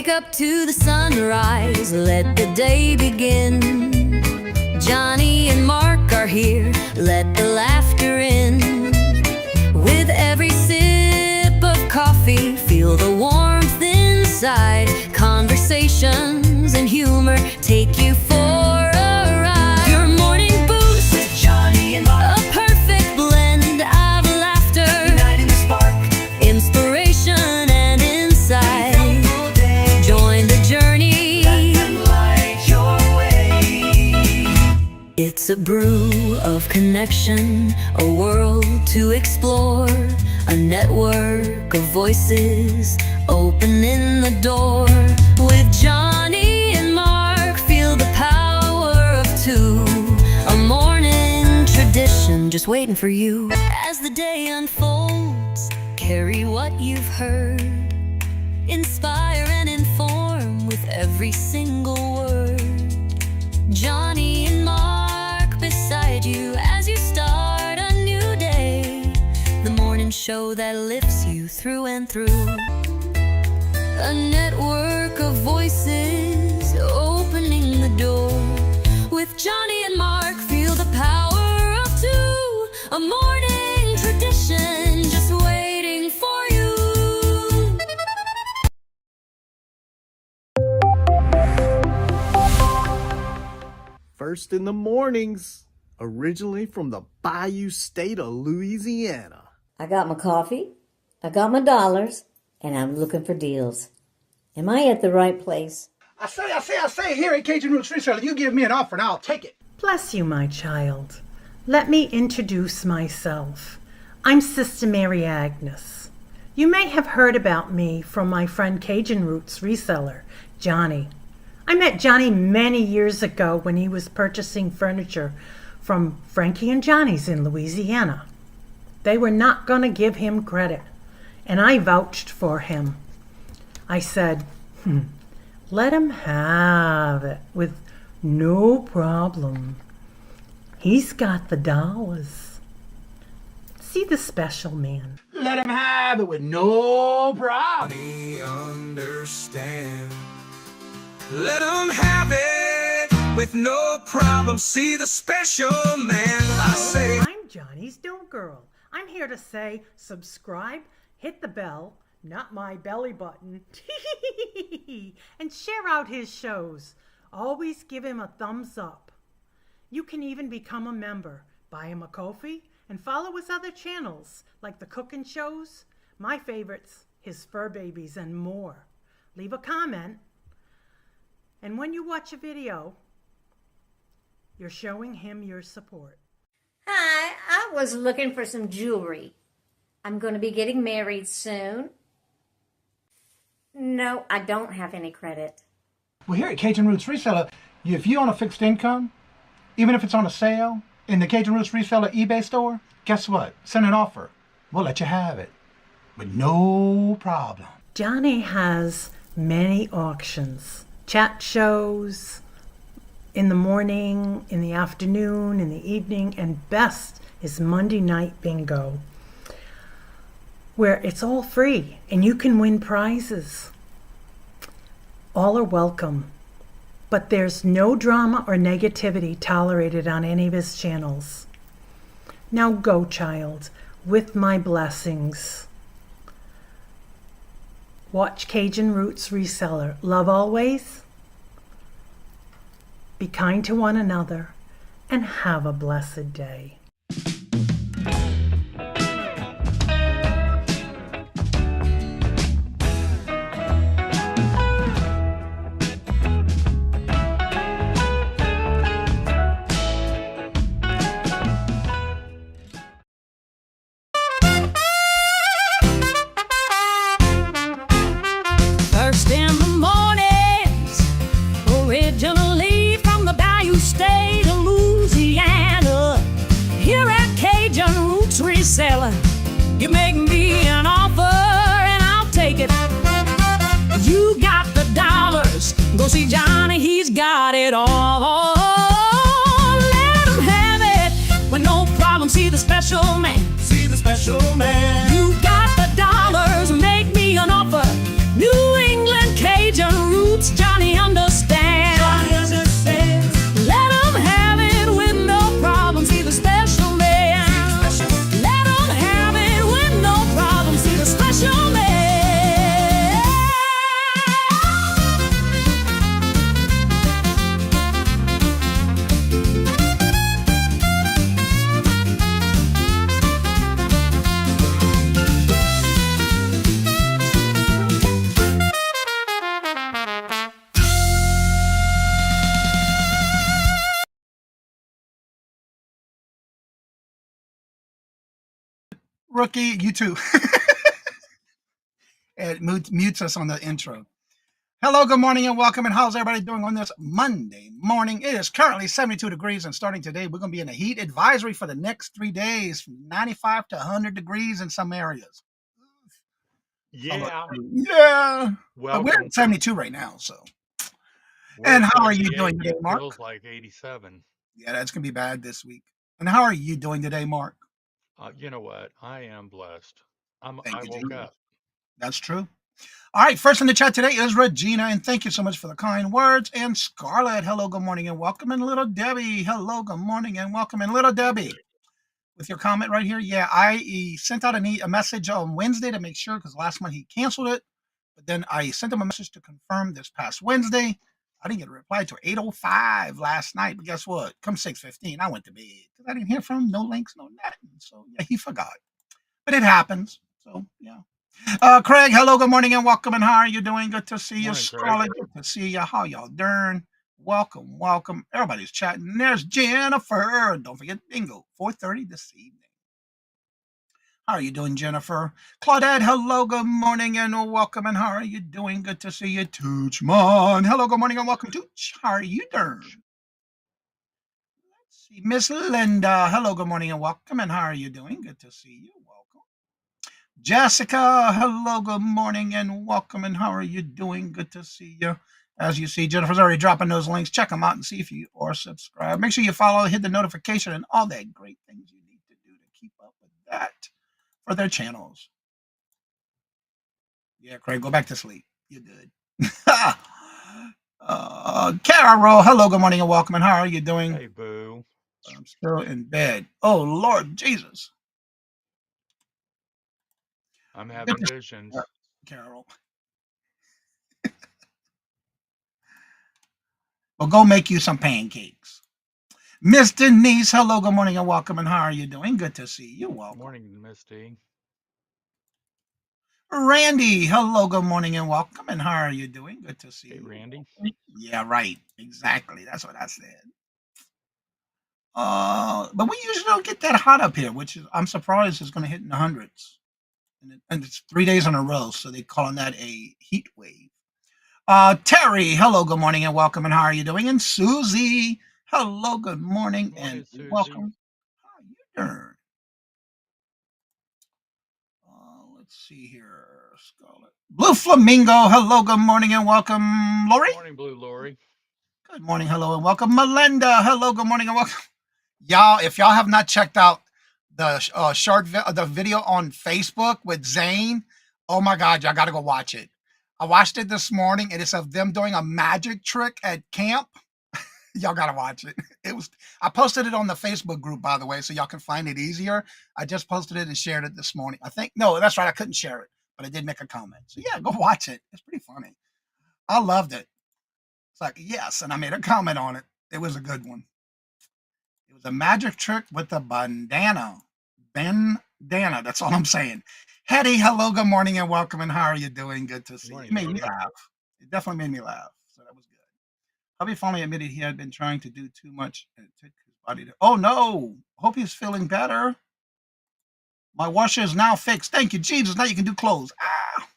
Wake up to the sunrise, let the day begin. Johnny and Mark are here, let the laughter in. With every sip of coffee, feel the warmth inside. Conversations and humor take you for a ride. Your morning boost with Johnny and Mark, a perfect blend of laughter, uniting the spark, inspiration and insight. Join the journey, let them light your way. It's a brew of connection, a world to explore, a network of voices opening the door. With Johnny and Mark, feel the power of two, a morning tradition just waiting for you. As the day unfolds, carry what you've heard, inspire and inform with every single word. Johnny and Mark beside you as you start a new day, the morning show that lifts you through and through. A network of voices opening the door. With Johnny and Mark, feel the power of two, a morning tradition just waiting for you. First in the mornings, originally from the Bayou State of Louisiana. I got my coffee, I got my dollars, and I'm looking for deals. Am I at the right place? I say, here at Cajun Roots Reselling, you give me an offer and I'll take it. Bless you, my child. Let me introduce myself. I'm Sister Mary Agnes. You may have heard about me from my friend Cajun Roots reseller, Johnny. I met Johnny many years ago when he was purchasing furniture from Frankie and Johnny's in Louisiana. They were not going to give him credit, and I vouched for him. I said, let him have it with no problem. He's got the dollars. See the special man. Let him have it with no problem. Johnny understand. Let him have it with no problem. See the special man. I say, I'm Johnny's Don't Girl. I'm here to say subscribe, hit the bell, not my belly button, and share out his shows. Always give him a thumbs up. You can even become a member. Buy him a coffee and follow his other channels like the cooking shows, my favorites, his fur babies, and more. Leave a comment. And when you watch a video, you're showing him your support. Hi, I was looking for some jewelry. I'm going to be getting married soon. No, I don't have any credit. Well, here at Cajun Roots Reseller, if you own a fixed income, even if it's on a sale in the Cajun Roots Reseller eBay store, guess what? Send an offer. We'll let you have it with no problem. Johnny has many auctions, chat shows, in the morning, in the afternoon, in the evening, and best is Monday night bingo, where it's all free and you can win prizes. All are welcome, but there's no drama or negativity tolerated on any of his channels. Now go, child, with my blessings. Watch Cajun Roots Reseller. Love always. Be kind to one another and have a blessed day. First in the mornings, originally from the Bayou State of Louisiana. Here at Cajun Roots Reselling, you make me an offer and I'll take it. You got the dollars, go see Johnny, he's got it all. Let him have it with no problem, see the special man. see the special man. You got the dollars, make me an offer. New England Cajun Rookie, you too. It mutes us on the intro. Hello, good morning, and welcome. And how's everybody doing on this Monday morning? It is currently 72 degrees, and starting today, we're going to be in a heat advisory for the next 3 days, from 95 to 100 degrees in some areas. Yeah. Yeah. But we're Welcome. at 72 right now, so. We're And at how are you 78 doing and today, it Mark? feels like 87. Yeah, that's going to be bad this week. And how are you doing today, Mark? You know what? I am blessed. Thank I you, woke Jesus. up. That's true. All right, first in the chat today is Regina, and thank you so much for the kind words. And Scarlett, hello, good morning, and welcome. And little Debbie, hello, good morning, and welcome. And little Debbie, with your comment right here, yeah, I sent out a message on Wednesday to make sure, because last month he canceled it. But then I sent him a message to confirm this past Wednesday. I didn't get a reply till 8:05 last night. But guess what? Come 6:15, I went to bed because I didn't hear from him. No links, no nothing. So yeah, he forgot. But it happens. So yeah. Craig, hello, good morning, and welcome. And how are you doing? Good to see you. Morning, Craig. Scarlett, good to see you. How y'all doing? Welcome, welcome. Everybody's chatting. There's Jennifer. Don't forget bingo, 4:30 this evening. How are you doing, Jennifer? Claudette, hello, good morning, and welcome. And how are you doing? Good to see you. Toochmon, hello, good morning, and welcome. Tooch, how are you doing? Let's see. Miss Linda, hello, good morning, and welcome. And how are you doing? Good to see you. Welcome. Jessica, hello, good morning, and welcome. And how are you doing? Good to see you. As you see, Jennifer's already dropping those links. Check them out and see if you are subscribed. Make sure you follow, hit the notification, and all that great things you need to do to keep up with that for their channels. Yeah, Craig, go back to sleep. You're good. Carol, hello, good morning, and welcome. And how are you doing? Hey, boo. I'm still in bed. Oh, Lord Jesus. I'm Good having to see visions. you, Carol. Well, go make you some pancakes. Miss Denise, hello, good morning, and welcome. And how are you doing? Good to see you. Welcome. Morning, Misty. Randy, hello, good morning, and welcome. And how are you doing? Good to see Hey, you. Randy. Yeah, right. Exactly. That's what I said. But we usually don't get that hot up here, which is I'm surprised is going to hit in the hundreds. And it's 3 days in a row, so they're calling that a heat wave. Terry, hello, good morning, and welcome. And how are you doing? And Susie, hello, good morning, Morning, and Susie. welcome. How are you doing? Let's see here, Scarlett. Blue Flamingo, hello, good morning, and welcome. Lori, Morning, Blue Lori. good morning, hello, and welcome. Melinda, hello, good morning, and welcome. Y'all, if y'all have not checked out the the video on Facebook with Zane, oh my God, y'all got to go watch it. I watched it this morning, and it's of them doing a magic trick at camp. Y'all got to watch it. I posted it on the Facebook group, by the way, so y'all can find it easier. I just posted it and shared it this morning. No, that's right. I couldn't share it, but I did make a comment. So yeah, go watch it. It's pretty funny. I loved it. It's like, yes. And I made a comment on it. It was a good one. It was a magic trick with a bandana. Bandana. That's all I'm saying. Hetty, hello, good morning, and welcome. And how are you doing? Good to see you. Morning, It made me Hetty. laugh. It definitely made me laugh. So that was good. Hubby finally admitted he had been trying to do too much and it took his body to. Oh no! Hope he's feeling better. My washer is now fixed. Thank you, Jesus. Now you can do clothes. Ah!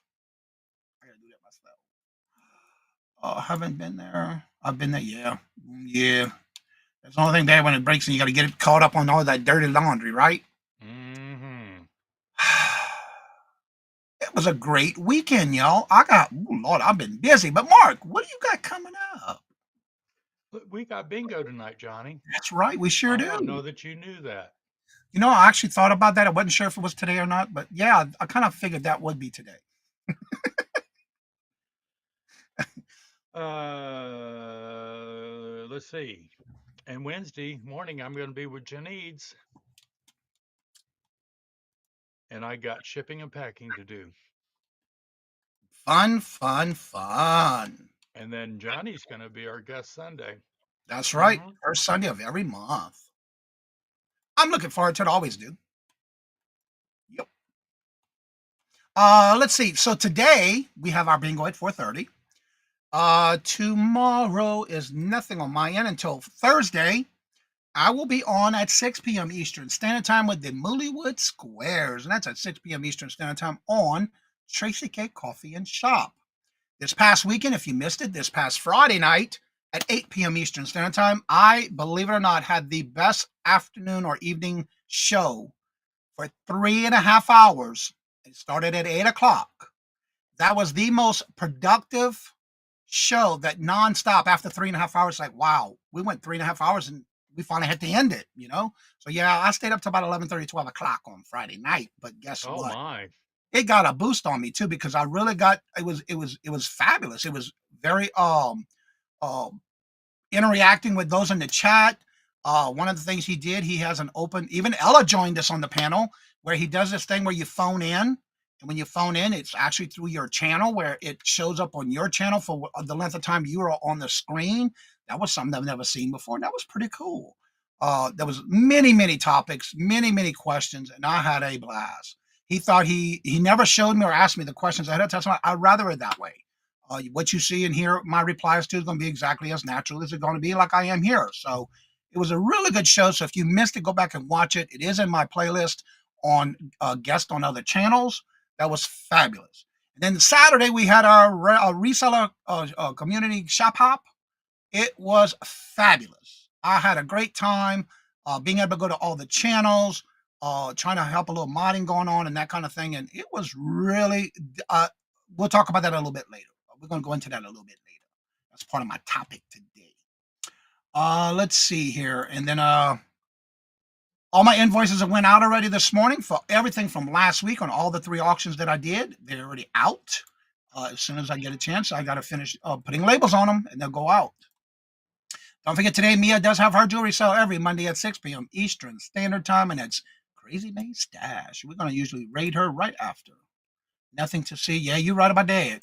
I gotta do that myself. Oh, haven't been there. I've been there. Yeah. Yeah. That's the only thing bad when it breaks and you got to get it caught up on all that dirty laundry, right? Mm-hmm. It was a great weekend, y'all. Lord, I've been busy. But Mark, what do you got coming up? We got bingo tonight, Johnny. That's right, we sure I do. don't know that you knew that. You know, I actually thought about that. I wasn't sure if it was today or not, but yeah, I kind of figured that would be today. Let's see. And Wednesday morning, I'm going to be with Janice, and I got shipping and packing to do. Fun, fun, fun. And then Johnny's going to be our guest Sunday. That's right. Mhm. First Sunday of every month. I'm looking forward to it. Always do. Yep. Let's see. So today we have our bingo at 4:30. Tomorrow is nothing on my end until Thursday. I will be on at 6 p.m. Eastern Standard Time with the Mullywood Squares, and that's at 6 p.m. Eastern Standard Time on Tracy K Coffee and Shop. This past weekend, if you missed it, this past Friday night at 8 p.m. Eastern Standard Time, I, believe it or not, had the best afternoon or evening show for 3.5 hours. It started at 8 o'clock. That was the most productive show that nonstop after 3.5 hours. Like, wow, we went 3.5 hours and we finally had to end it, you know? So, yeah, I stayed up to about 11:30, 12 o'clock on Friday night. But guess Oh what? my. It got a boost on me too because I really got it was fabulous. It was very um interacting with those in the chat. One of the things he did, he has an open, even Ella joined us on the panel where he does this thing where you phone in. And when you phone in, it's actually through your channel where it shows up on your channel for the length of time you are on the screen. That was something I've never seen before. That was pretty cool. There was many topics, many questions, and I had a blast. He thought he never showed me or asked me the questions ahead of time. I'd rather it that way. What you see and hear my replies to is going to be exactly as natural as it's going to be like I am here. So it was a really good show. So if you missed it, go back and watch it. It is in my playlist on guest on other channels. That was fabulous. And then Saturday we had our reseller community shop hop. It was fabulous. I had a great time being able to go to all the channels, trying to help a little modding going on and that kind of thing. And it was really, we'll talk about that a little bit later. We're going to go into that a little bit later. That's part of my topic today. Let's see here. And then all my invoices have went out already this morning for everything from last week on all the 3 auctions that I did. They're already out. As soon as I get a chance, I got to finish putting labels on them and they'll go out. Don't forget today, Mia does have her jewelry sale every Monday at 6 p.m. Eastern Standard Time, and it's Crazy May Stash. We're going to usually raid her right after. Nothing to see. Yeah, you're right about that.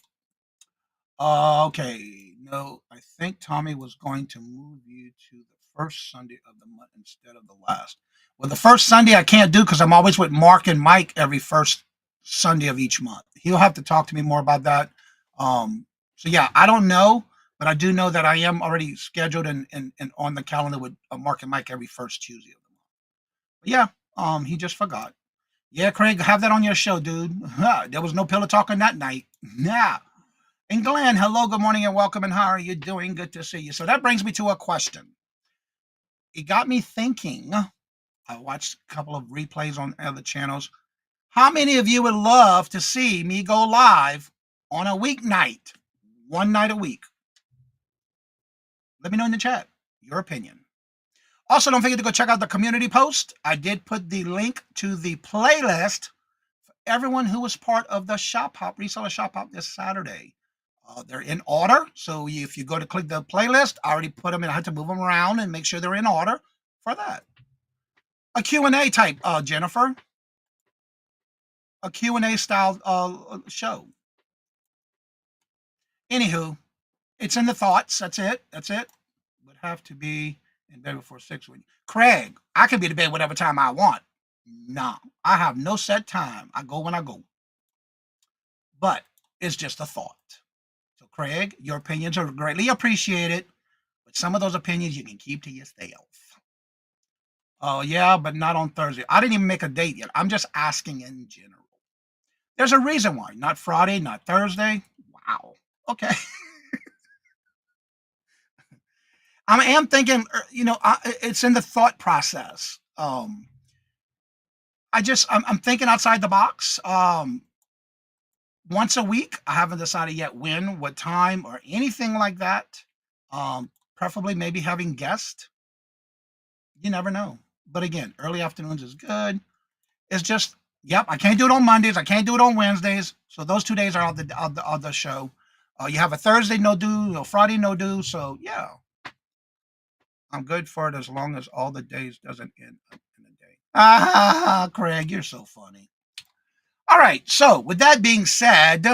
Okay. No, I think Tommy was going to move you to the first Sunday of the month instead of the last. Well, the first Sunday I can't do because I'm always with Mark and Mike every first Sunday of each month. He'll have to talk to me more about that. So yeah, I don't know, but I do know that I am already scheduled and on the calendar with Mark and Mike every first Tuesday of the month. But yeah, he just forgot. Yeah, Craig, have that on your show, dude. There was no pillow talking that night. Yeah. And Glenn, hello, good morning, and welcome. And how are you doing? Good to see you. So that brings me to a question. It got me thinking. I watched a couple of replays on other channels. How many of you would love to see me go live on a weeknight, one night a week? Let me know in the chat your opinion. Also, don't forget to go check out the community post. I did put the link to the playlist for everyone who was part of the Shop Hop, Reseller Shop Hop this Saturday. They're in order. So if you go to click the playlist, I already put them in. I had to move them around and make sure they're in order for that. A Q&A type, Jennifer. A Q&A style show. Anywho, it's in the thoughts. That's it. Would have to be in bed before 6. Craig, I can be to bed whatever time I want. No, I have no set time. I go when I go. But it's just a thought. So, Craig, your opinions are greatly appreciated, but some of those opinions you can keep to yourself. Oh, yeah, but not on Thursday. I didn't even make a date yet. I'm just asking in general. There's a reason why. Not Friday, not Thursday. Wow. Okay. I am thinking, it's in the thought process. I'm thinking outside the box. Once a week, I haven't decided yet when, what time, or anything like that. Preferably maybe having guests. You never know. But again, early afternoons is good. It's just, yep, I can't do it on Mondays. I can't do it on Wednesdays. So those 2 days are out the show. You have a Thursday no do, a Friday no do. So yeah, I'm good for it as long as all the days doesn't end in a day. Craig, you're so funny. All right. So with that being said,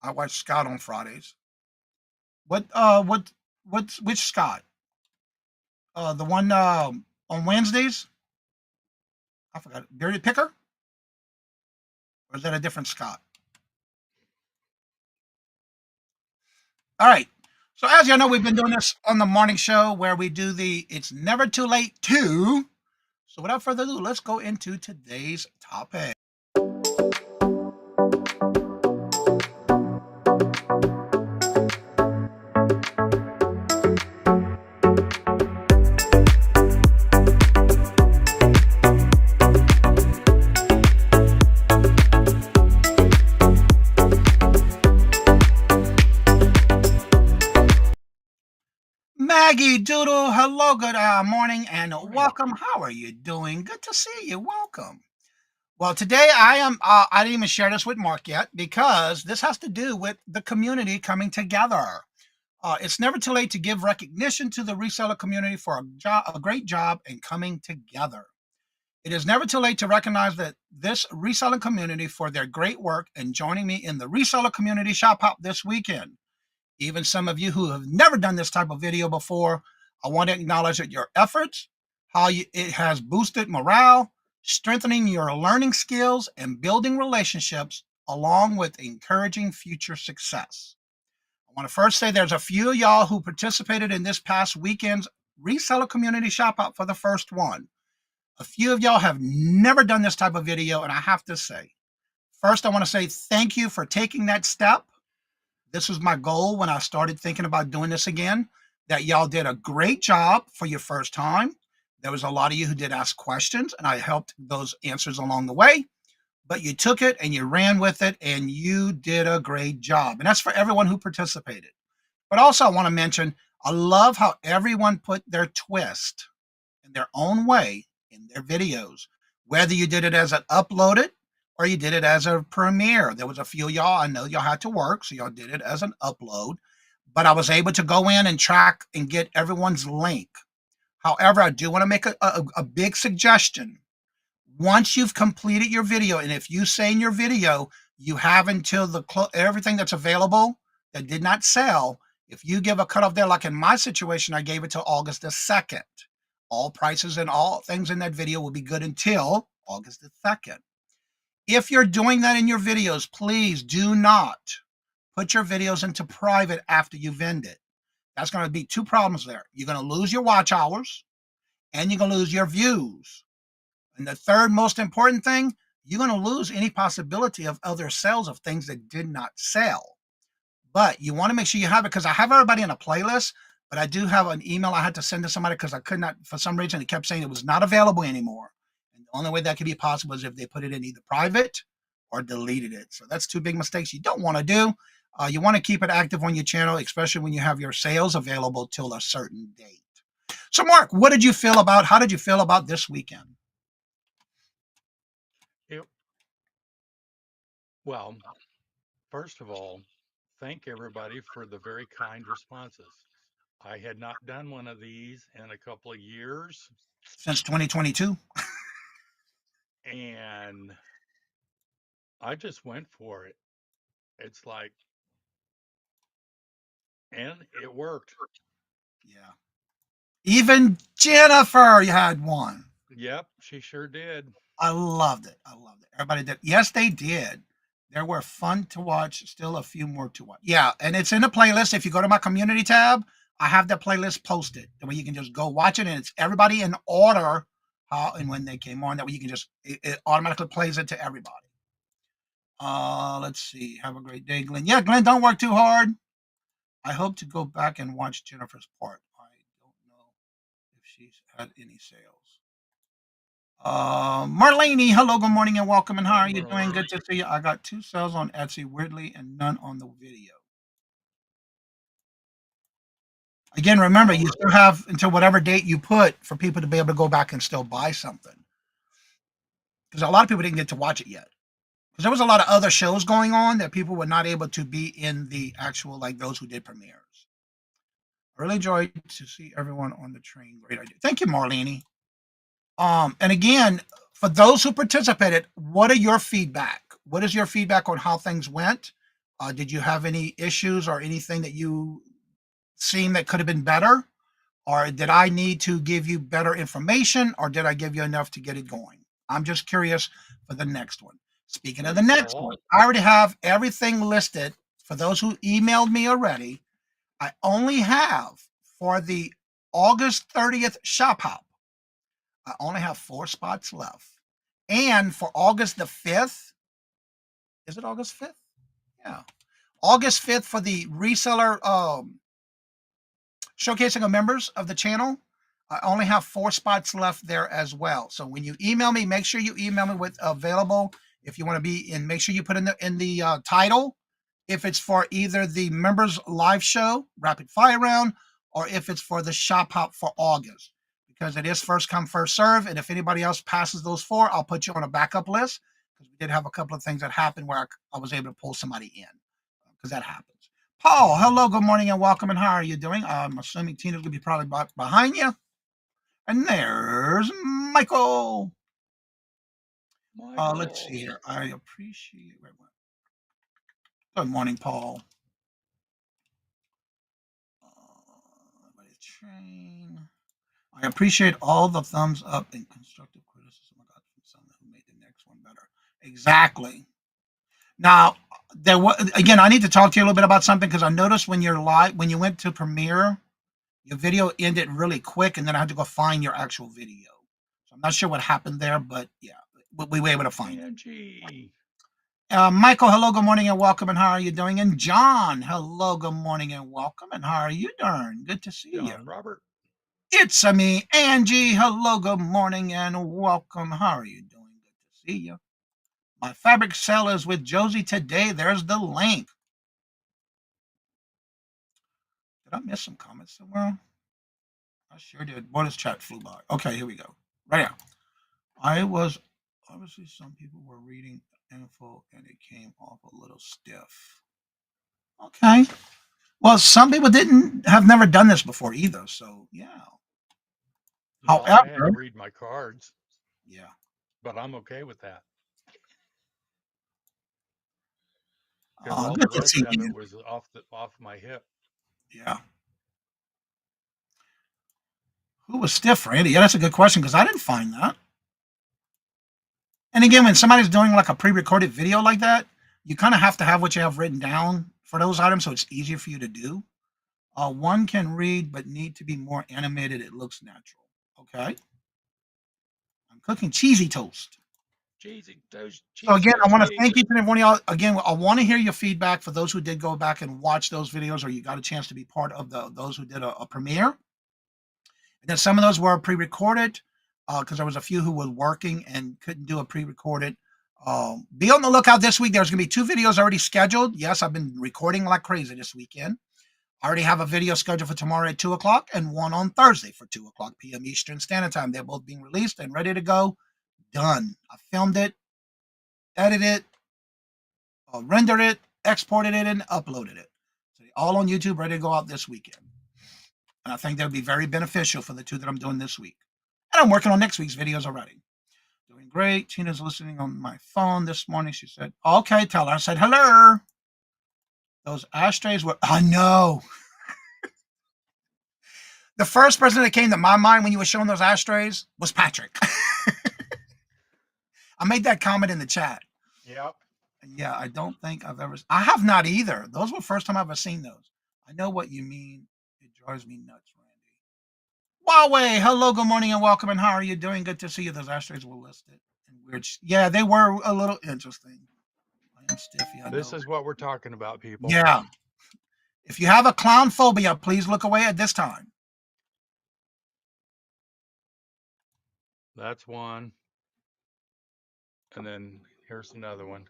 I watch Scott on Fridays. Which Scott? The one on Wednesdays? I forgot. Bearded Picker? Or is that a different Scott? All right. So as you know, we've been doing this on the morning show where we do the It's Never Too Late to. So without further ado, let's go into today's topic. Maggie Doodle, hello, good morning, and welcome. How are you doing? Good to see you. Welcome. Well, today I didn't even share this with Mark yet because this has to do with the community coming together. It's never too late to give recognition to the reseller community for a great job and coming together. It is never too late to recognize that this reselling community for their great work and joining me in the reseller community shop hop this weekend. Even some of you who have never done this type of video before, I want to acknowledge that your efforts, it has boosted morale, strengthening your learning skills, and building relationships, along with encouraging future success. I want to first say there's a few of y'all who participated in this past weekend's reseller community shop out for the first one. A few of y'all have never done this type of video, and I have to say, first, I want to say thank you for taking that step. This was my goal when I started thinking about doing this again, that y'all did a great job for your first time. There was a lot of you who did ask questions, and I helped those answers along the way. But you took it and you ran with it, and you did a great job. And that's for everyone who participated. But also, I want to mention, I love how everyone put their twist in their own way in their videos, whether you did it as an uploaded or you did it as a premiere. There was a few of y'all, I know y'all had to work, so y'all did it as an upload, but I was able to go in and track and get everyone's link. However, I do want to make a big suggestion. Once you've completed your video, and if you say in your video, you have until everything that's available that did not sell, if you give a cutoff there, like in my situation, I gave it till August the 2nd. All prices and all things in that video will be good until August the 2nd. If you're doing that in your videos, please do not put your videos into private after you vend it. That's going to be two problems there. You're going to lose your watch hours and you're going to lose your views. And the third most important thing, you're going to lose any possibility of other sales of things that did not sell. But you want to make sure you have it, because I have everybody in a playlist, but I do have an email I had to send to somebody because I could not, for some reason, it kept saying it was not available anymore. And the only way that could be possible is if they put it in either private or deleted it. So that's two big mistakes you don't want to do. You want to keep it active on your channel, especially when you have your sales available till a certain date. So Mark, how did you feel about this weekend? Well, first of all, thank everybody for the very kind responses. I had not done one of these in a couple of years, Since 2022? and I just went for it. It's like, and it worked. Yeah. Even Jennifer, you had one. Yep, she sure did. I loved it. Everybody did. Yes, they did. There were fun to watch. Still a few more to watch. Yeah, and it's in the playlist. If you go to my community tab, I have the playlist posted. That way you can just go watch it, and it's everybody in order how and when they came on. That way you can just it automatically plays it to everybody. Let's see. Have a great day, Glenn. Yeah, Glenn, don't work too hard. I hope to go back and watch Jennifer's part. I don't know if she's had any sales. Marlene, hello, good morning and welcome. And how are you doing? Good to see you. I got 2 sales on Etsy, weirdly, and none on the video. Again, remember, you still have until whatever date you put for people to be able to go back and still buy something. Because a lot of people didn't get to watch it yet. Because there was a lot of other shows going on that people were not able to be in the actual, like those who did premieres. I really enjoyed to see everyone on the train. Great idea. Thank you, Marlene. And again, for those who participated, what are your feedback? What is your feedback on how things went? Did you have any issues or anything that you seen that could have been better? Or did I need to give you better information, or did I give you enough to get it going? I'm just curious for the next one. Speaking of the next one, I already have everything listed for those who emailed me already. I only have for the August 30th shop hop, I only have 4 spots left. And for August the 5th, is it August 5th? Yeah. August 5th for the reseller showcasing of members of the channel. I only have 4 spots left there as well. So when you email me, make sure you email me with available. If you want to be in, make sure you put in the title if it's for either the members live show, rapid fire round, or if it's for the shop hop for August, because it is first come, first serve. And if anybody else passes those 4, I'll put you on a backup list, because we did have a couple of things that happened where I was able to pull somebody in, because that happens. Paul, hello, good morning and welcome. And how are you doing? I'm assuming Tina's going to be probably behind you. And there's Michael. Let's see here. I appreciate. Wait, wait. Good morning, Paul. Train. I appreciate all the thumbs up and constructive criticism I got from someone who made the next one better. Exactly. Now, there was again. I need to talk to you a little bit about something, because I noticed when you're live, when you went to Premiere, your video ended really quick, and then I had to go find your actual video. So I'm not sure what happened there, but yeah, we were able to find it. Michael, hello, good morning and welcome. And how are you doing? And John, hello, good morning and welcome. And how are you doing? Good to see you. Robert. It's me, Angie. Hello, good morning and welcome. How are you doing? Good to see you. My fabric sale is with Josie today. There's the link. Did I miss some comments somewhere? I sure did. Bonus chat flew by. Okay, here we go. Right now. I was obviously some people were reading info and it came off a little stiff. Okay. Well, some people have never done this before either. So yeah. Well, I had to read my cards. Yeah. But I'm okay with that. Oh, All good the to rest see of you. it was off my hip. Yeah. Who was stiff, Randy? Yeah, that's a good question, because I didn't find that. And again, when somebody's doing like a pre-recorded video like that, you kind of have to have what you have written down for those items, so it's easier for you to do. One can read, but need to be more animated. It looks natural. Okay. I'm cooking cheesy toast. Cheesy toast. So again, I want to thank each and every one of y'all. Again, I want to hear your feedback for those who did go back and watch those videos, or you got a chance to be part of those who did a premiere. And then some of those were pre-recorded, because there was a few who were working and couldn't do a pre-recorded. Be on the lookout this week. There's going to be 2 videos already scheduled. Yes, I've been recording like crazy this weekend. I already have a video scheduled for tomorrow at 2 o'clock and one on Thursday for 2 o'clock p.m. Eastern Standard Time. They're both being released and ready to go. Done. I filmed it, edited it, rendered it, exported it, and uploaded it. So all on YouTube, ready to go out this weekend. And I think that would be very beneficial for the 2 that I'm doing this week. And I'm working on next week's videos already. Doing great. Tina's listening on my phone this morning. She said, okay, tell her. I said, hello. Those ashtrays were, I know. The first person that came to my mind when you were showing those ashtrays was Patrick. I made that comment in the chat. Yep. Yeah, I don't think I have not either. Those were the first time I've ever seen those. I know what you mean. It drives me nuts, Randy. Huawei, hello, good morning and welcome. And how are you doing? Good to see you. Those ashtrays were listed. Weird. Yeah, they were a little interesting. I am stiffy. This is what we're talking about, people. Yeah. If you have a clown phobia, please look away at this time. That's one. And then here's another one.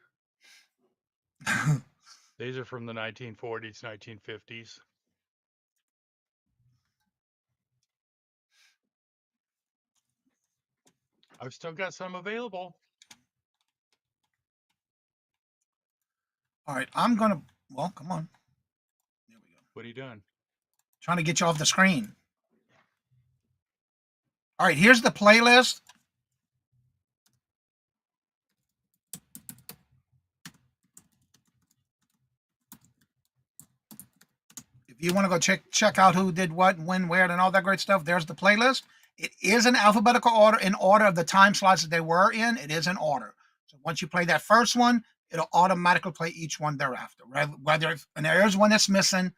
These are from the 1940s, 1950s. I've still got some available. All right, I'm going to, well, come on. There we go. What are you doing? Trying to get you off the screen. All right, here's the playlist. If you want to go check out who did what, when, where, and all that great stuff, there's the playlist. It is in alphabetical order, in order of the time slots that they were in. It is in order. So once you play that first one, it'll automatically play each one thereafter. Whether and there is one that's missing,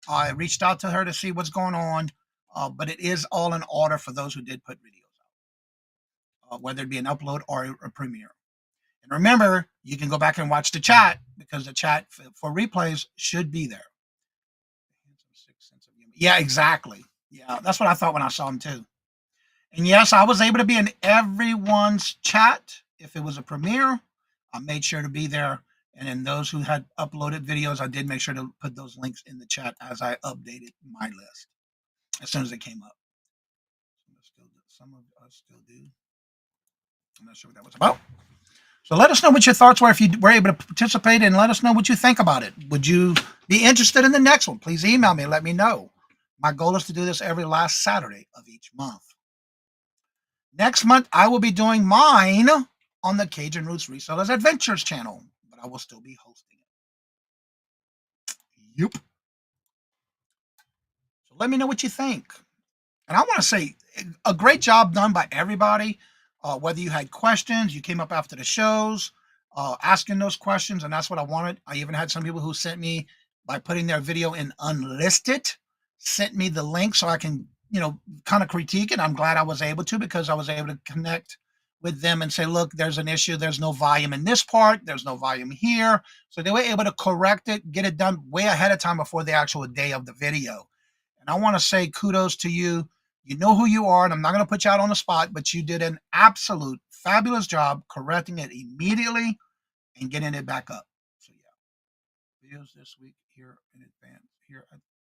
I reached out to her to see what's going on, but it is all in order for those who did put videos out, whether it be an upload or a premiere. And remember, you can go back and watch the chat because the chat for replays should be there. Yeah, exactly. Yeah, that's what I thought when I saw him too. And yes, I was able to be in everyone's chat. If it was a premiere, I made sure to be there. And then those who had uploaded videos, I did make sure to put those links in the chat as I updated my list as soon as it came up. Some of us still do. I'm not sure what that was about. So let us know what your thoughts were if you were able to participate, and let us know what you think about it. Would you be interested in the next one? Please email me and let me know. My goal is to do this every last Saturday of each month. Next month, I will be doing mine on the Cajun Roots Resellers Adventures channel, but I will still be hosting it. Yep. So let me know what you think. And I want to say a great job done by everybody. Whether you had questions, you came up after the shows, asking those questions, and that's what I wanted. I even had some people who sent me, by putting their video in unlisted, sent me the link so I can, kind of critique it. I'm glad I was able to, because I was able to connect with them and say, look, there's an issue. There's no volume in this part. There's no volume here. So they were able to correct it, get it done way ahead of time before the actual day of the video. And I want to say kudos to you. You know who you are, and I'm not going to put you out on the spot, but you did an absolute fabulous job correcting it immediately and getting it back up. So yeah, videos this week here in advance, here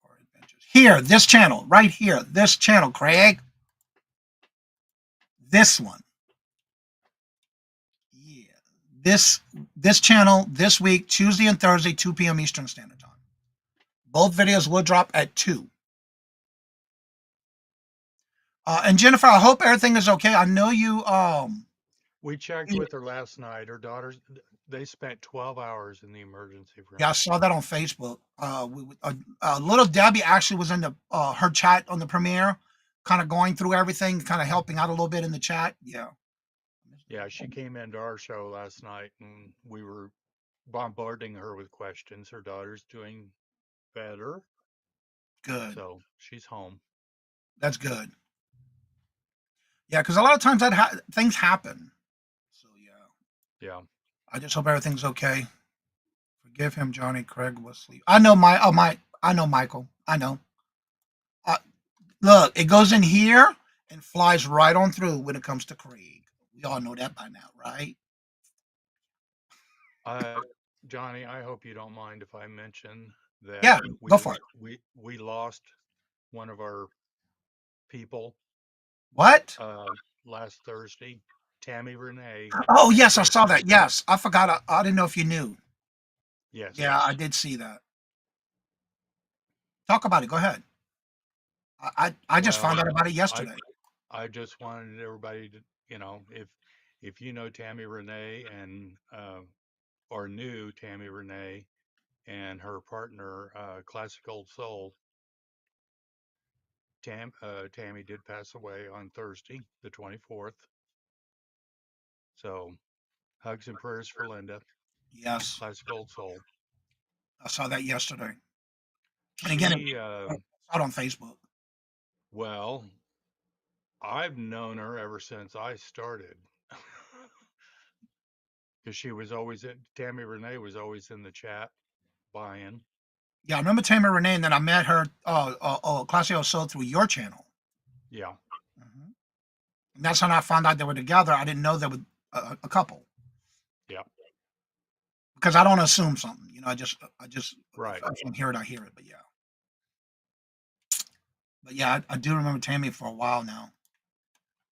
or adventures. Here, this channel, right here, this channel, Craig. This one. Yeah. This channel this week, Tuesday and Thursday, 2 p.m. Eastern Standard Time. Both videos will drop at 2. And Jennifer, I hope everything is okay. I know you. We checked with her last night. Her daughters, they spent 12 hours in the emergency room. Yeah, I saw that on Facebook. Little Debbie actually was in the her chat on the premiere, kind of going through everything, kind of helping out a little bit in the chat. Yeah. Yeah, she came into our show last night, and we were bombarding her with questions. Her daughter's doing better, Good. so she's home. That's good. Yeah, because a lot of times things happen. So yeah. Yeah. I just hope everything's okay. Forgive him, Johnny. Craig was asleep. I know Michael. I know. Look, it goes in here and flies right on through when it comes to Craig. We all know that by now, right? Johnny, I hope you don't mind if I mention that Yeah, go for it. we lost one of our people What? last Thursday. Tammy Renee. Oh, yes, I saw that. Yes, I forgot. I didn't know if you knew. Yes. Yeah, I did see that. Talk about it. Go ahead. I just found out about it yesterday. I just wanted everybody to, if you know Tammy Renee and or knew Tammy Renee and her partner, Classic Old Soul, Tammy did pass away on Thursday, the 24th. So, hugs and prayers for Linda. Yes, Classic Old Soul. I saw that yesterday. And again, I saw it on Facebook. Well, I've known her ever since I started. Because she was always Tammy Renee was always in the chat buying. Yeah, I remember Tammy Renee, and then I met her, Classy Old Soul, through your channel. Yeah. Mm-hmm. And that's when I found out they were together. I didn't know they were a couple. Yeah. Because I don't assume something, I just right. If I hear it, I hear it. But yeah. But yeah, I do remember Tammy for a while now.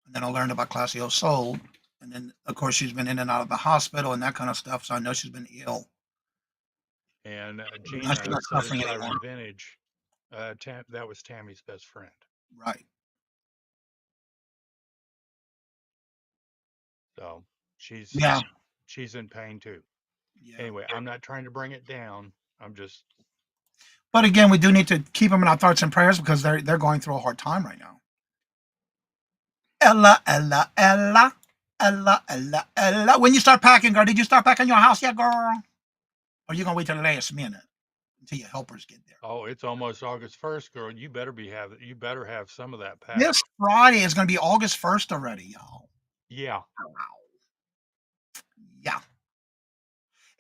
And then I learned about Classy Old Soul. And then, of course, she's been in and out of the hospital and that kind of stuff. So I know she's been ill. And Gina, Siren Vintage, that was Tammy's best friend. Right. So she's in pain too. Yeah. Anyway, I'm not trying to bring it down. I'm just. But again, we do need to keep them in our thoughts and prayers because they're going through a hard time right now. Ella. When you start packing, girl, did you start packing your house yet, girl? Or are you gonna wait till the last minute until your helpers get there. Oh, it's almost August 1st, girl. You better have some of that This packed. Friday is going to be August 1st already, y'all. Yeah. Wow. Yeah.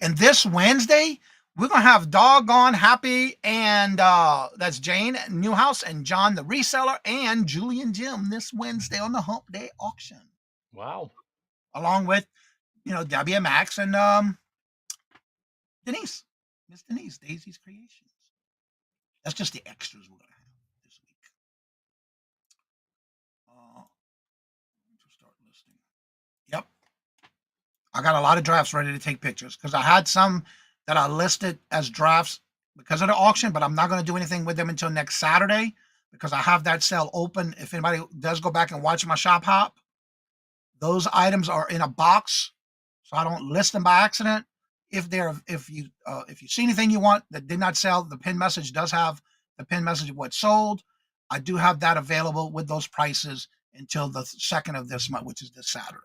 And this Wednesday, we're going to have Doggone Happy and that's Jane Newhouse and John the Reseller and Julie and Jim this Wednesday on the Hump Day auction, Wow. along with, Debbie and Max and Denise, Miss Denise, Daisy's Creations. That's just the extras we're going to have this week. To start listing. Yep. I got a lot of drafts ready to take pictures because I had some that I listed as drafts because of the auction, but I'm not going to do anything with them until next Saturday because I have that sale open. If anybody does go back and watch my shop hop, those items are in a box, so I don't list them by accident. If you see anything you want that did not sell, the pin message does have the pin message of what sold. I do have that available with those prices until the second of this month, which is this Saturday.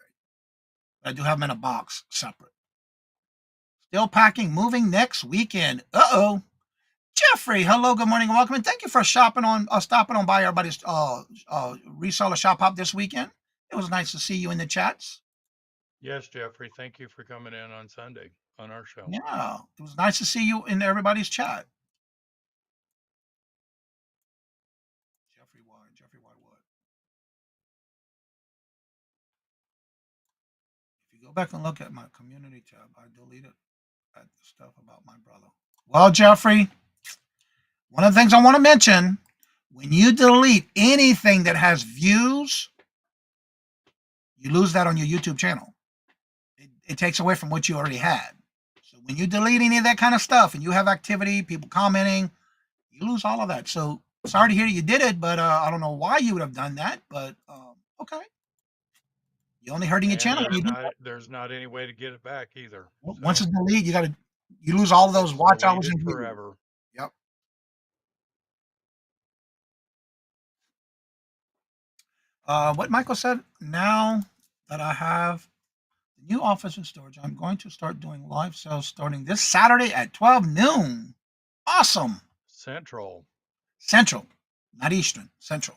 I do have them in a box separate. Still packing, moving next weekend. Jeffrey, hello, good morning, and welcome. And thank you for stopping on by everybody's reseller shop hop this weekend. It was nice to see you in the chats. Yes, Jeffrey. Thank you for coming in on Sunday on our show. Yeah, it was nice to see you in everybody's chat. Jeffrey what? If you go back and look at my community tab, I deleted that stuff about my brother. Well, Jeffrey, one of the things I want to mention, when you delete anything that has views, you lose that on your YouTube channel. It takes away from what you already had. So when you delete any of that kind of stuff and you have activity, people commenting, you lose all of that. So sorry to hear you did it, but I don't know why you would have done that. But okay, you're only hurting your And channel. there's not any way to get it back either. Once So it's deleted, you lose all of those it's watch hours deleted and views. forever. Yep. What Michael said. Now that I have the new office in storage, I'm going to start doing live sales starting this Saturday at 12 noon. Awesome. Central. Central, not Eastern. Central.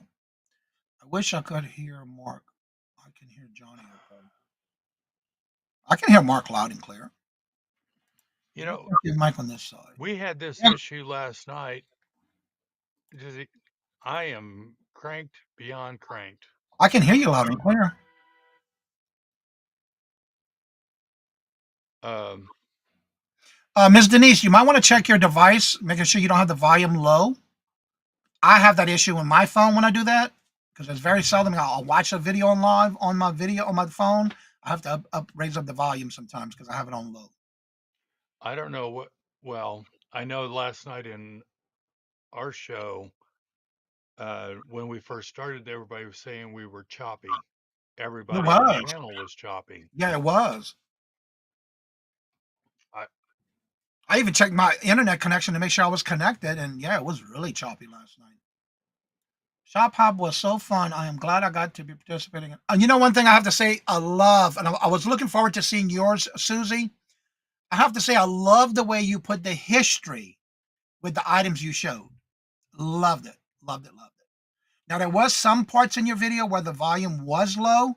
I wish I could hear Mark. I can hear Johnny. Okay. I can hear Mark loud and clear. You know, Give Mike on this side. we had this Yeah. issue last night. I am cranked beyond cranked. I can hear you loud and clear. Um, Ms. Denise, you might want to check your device, making sure you don't have the volume low. I have that issue on my phone when I do that because it's very seldom I'll watch a video on live on my phone. I have to raise up the volume sometimes because I have it on low. I don't know what. Well, I know last night in our show, when we first started, everybody was saying we were choppy. It Everybody on the was. channel was choppy. Yeah, it was. I, I even checked my internet connection to make sure I was connected, and yeah, it was really choppy last night. Shop Hop was so fun. I am glad I got to be participating. And you know, one thing I have to say, I love, and I was looking forward to seeing yours, Susie. I have to say, I love the way you put the history with the items you showed. Loved it. Loved it. Loved it. Now, there was some parts in your video where the volume was low,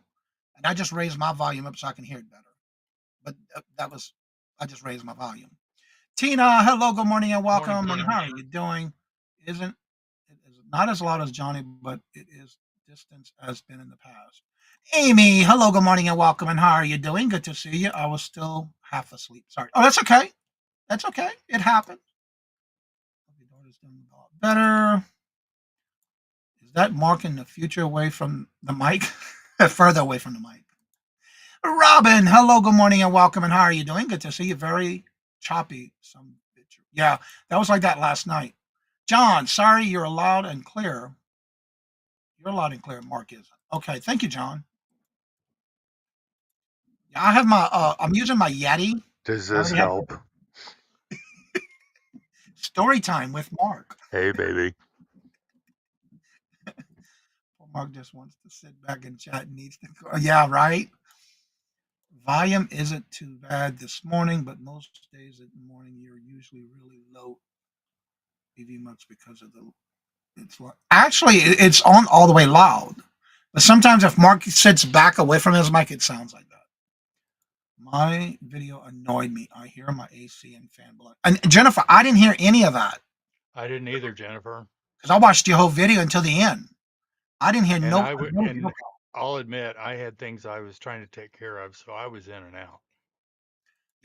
and I just raised my volume up so I can hear it better. But I just raised my volume. Tina, hello, good morning, and welcome. Morning, And Tina. how are you doing? It is not as loud as Johnny, but it is distance as been in the past. Amy, hello, good morning, and welcome. And how are you doing? Good to see you. I was still half asleep. Sorry. Oh, that's okay. That's okay. It happened. Your daughter's doing a lot better. Is that marking the future away from the mic? Further away from the mic. Robin, hello, good morning, and welcome. And how are you doing? Good to see you. Very choppy. Yeah, that was like that last night. John, sorry, you're loud and clear. You're loud and clear. Mark isn't. Okay, thank you, John. Yeah, I have I'm using my Yeti. Does this help? Story time with Mark. Hey, baby. Mark just wants to sit back and chat and needs to. Yeah, right. Volume isn't too bad this morning, but most days in the morning you're usually really low. EV much because of the actually it's on all the way loud. But sometimes if Mark sits back away from his mic, it sounds like that. My video annoyed me. I hear my AC and fan blowing. And Jennifer, I didn't hear any of that I didn't either, Jennifer. because I watched your whole video until the end. I didn't hear And no. I would, and I'll admit, I had things I was trying to take care of, so I was in and out.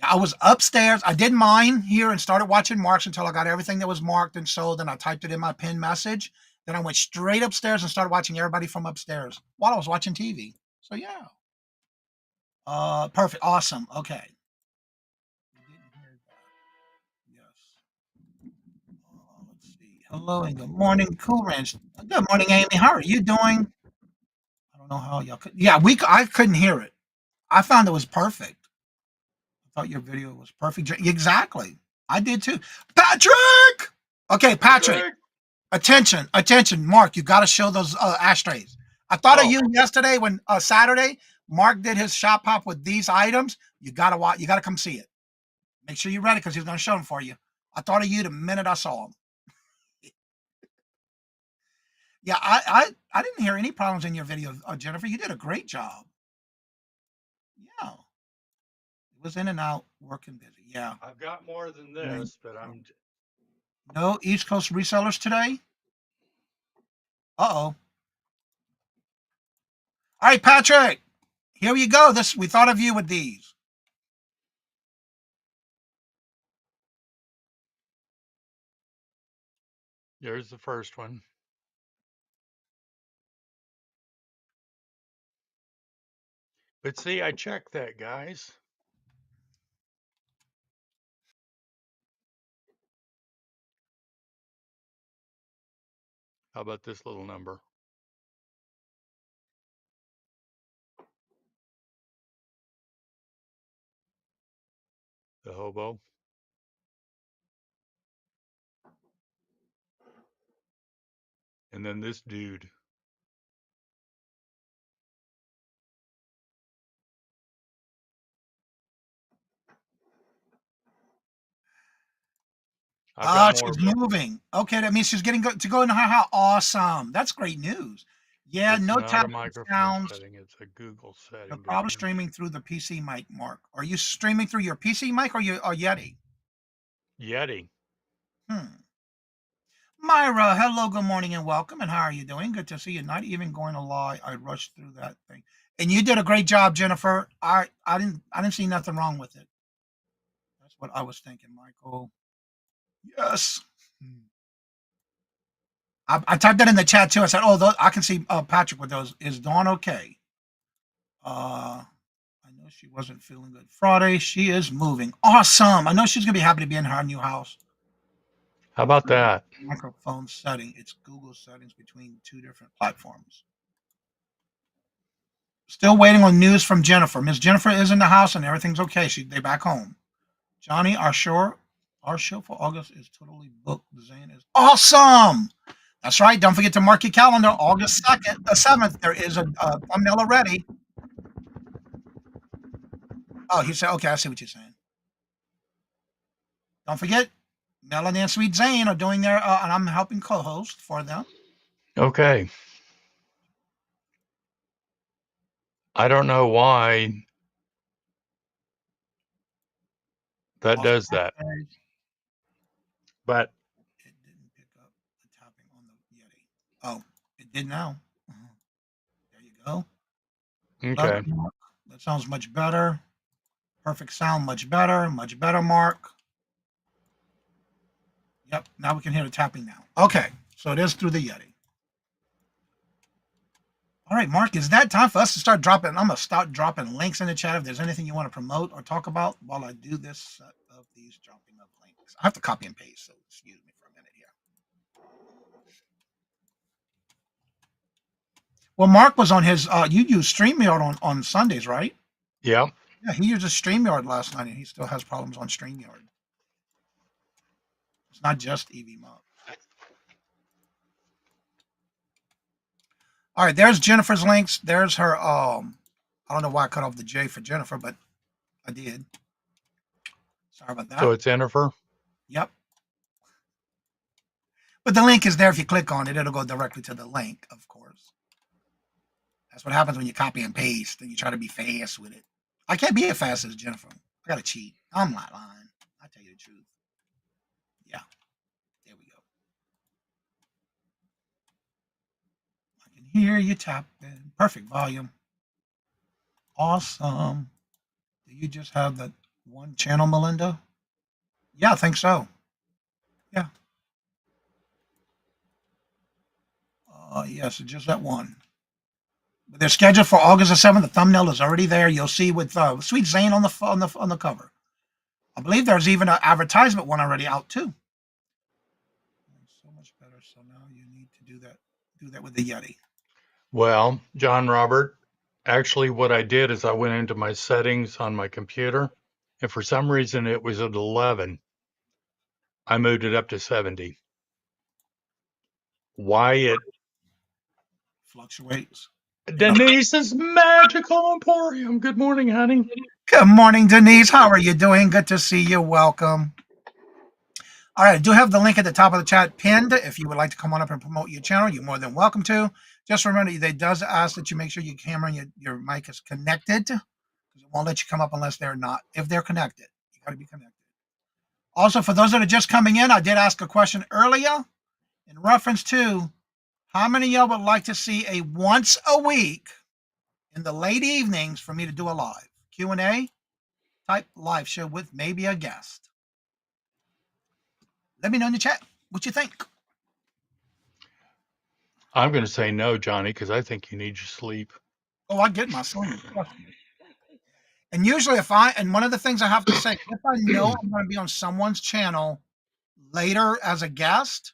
I was upstairs. I did mine here and started watching Mark's until I got everything that was marked and sold. Then I typed it in my pinned message. Then I went straight upstairs and started watching everybody from upstairs while I was watching TV. So yeah. Perfect. Awesome. Okay. Yes. Let's see. Hello and good morning, Cool Ranch. Good morning, Amy. How are you doing? I don't know how y'all could. Yeah, I couldn't hear it. I found it was perfect. I thought your video was perfect. Exactly. I did too. Patrick. Okay, Patrick. Attention, attention, Mark. You got to show those ashtrays. I thought of you yesterday when Saturday Mark did his shop pop with these items. You got to watch. You got to come see it. Make sure you're ready because he's going to show them for you. I thought of you the minute I saw them. Yeah, I didn't hear any problems in your video, Jennifer. You did a great job. Yeah, it was in and out, working busy. Yeah. I've got more than this, but I'm. No East Coast resellers today. Uh-oh. All right, Patrick. Here you go. We thought of you with these. There's the first one. But see, I checked that, guys. How about this little number? The hobo. And then this dude. I've got more. She's moving. Okay, that means she's getting to go into her house. Awesome. That's great news. Yeah, It's no not a tapping microphone sounds. setting. It's a Google You're setting. probably streaming through the PC mic, Mark. Are you streaming through your PC mic or your Yeti? Yeti. Myra, hello, good morning and welcome. And how are you doing? Good to see you. Not even going to lie, I rushed through that thing. And you did a great job, Jennifer. I didn't see nothing wrong with it. That's what I was thinking, Michael. Yes. I typed that in the chat too. I said, "Oh, I can see Patrick with those. Is Dawn okay?" I know she wasn't feeling good Friday. She is moving. Awesome. I know she's gonna be happy to be in her new house. How about that? Microphone setting. It's Google settings between two different platforms. Still waiting on news from Jennifer. Miss Jennifer is in the house and everything's okay. They back home. Johnny, our show for August is totally booked. Zane is awesome. That's right. Don't forget to mark your calendar. August 2nd, the 7th. There is a thumbnail already. Oh, he said, okay, I see what you're saying. Don't forget, Melanie and Sweet Zane are doing their, and I'm helping co-host for them. Okay. I don't know why that does that. But it didn't pick up the tapping on the Yeti. Oh, it did now. There you go. okay. That sounds much better. Perfect sound, much better, Mark. Yep, now we can hear the tapping now. Okay, so it is through the Yeti. All right, Mark, is that time for us to start dropping? I'm going to start dropping links in the chat if there's anything you want to promote or talk about while I do this set of these dropping of links. I have to copy and paste, so excuse me for a minute here. Well, Mark was on his, you use StreamYard on Sundays, right? Yeah. Yeah, he used a StreamYard last night, and he still has problems on StreamYard. It's not just EVMUG. All right, there's Jennifer's links. There's her, I don't know why I cut off the J for Jennifer, but I did. Sorry about that. So it's Jennifer? Yep. But the link is there. If you click on it, it'll go directly to the link, of course. That's what happens when you copy and paste and you try to be fast with it. I can't be as fast as Jennifer. I gotta cheat. I'm not lying. I tell you the truth. Yeah, there we go. I can hear you tapping. Perfect volume. Awesome. Do you just have that one channel, Melinda? Yeah, I think so. Yeah. Yes, it's just that one. But they're scheduled for August the 7th. The thumbnail is already there. You'll see with Sweet Zane on the cover. I believe there's even an advertisement one already out too. So much better. So now you need to do that with the Yeti. Well, John Robert, actually, what I did is I went into my settings on my computer, and for some reason it was at 11. I moved it up to 70. Why it Fluctuates. Denise's Magical Emporium. Good morning, honey. Good morning, Denise. How are you doing? Good to see you. Welcome. All right, I do have the link at the top of the chat pinned. If you would like to come on up and promote your channel, you're more than welcome to. Just remember, they does ask that you make sure your camera and your mic is connected. It won't let you come up unless they're not. If they're connected, you got to be connected. Also, for those that are just coming in, I did ask a question earlier in reference to how many of y'all would like to see a once a week in the late evenings for me to do a live Q&A type live show with maybe a guest. Let me know in the chat what you think. I'm going to say no, Johnny, because I think you need your sleep. Oh, I get my sleep. And usually and one of the things I have to say, if I know I'm going to be on someone's channel later as a guest,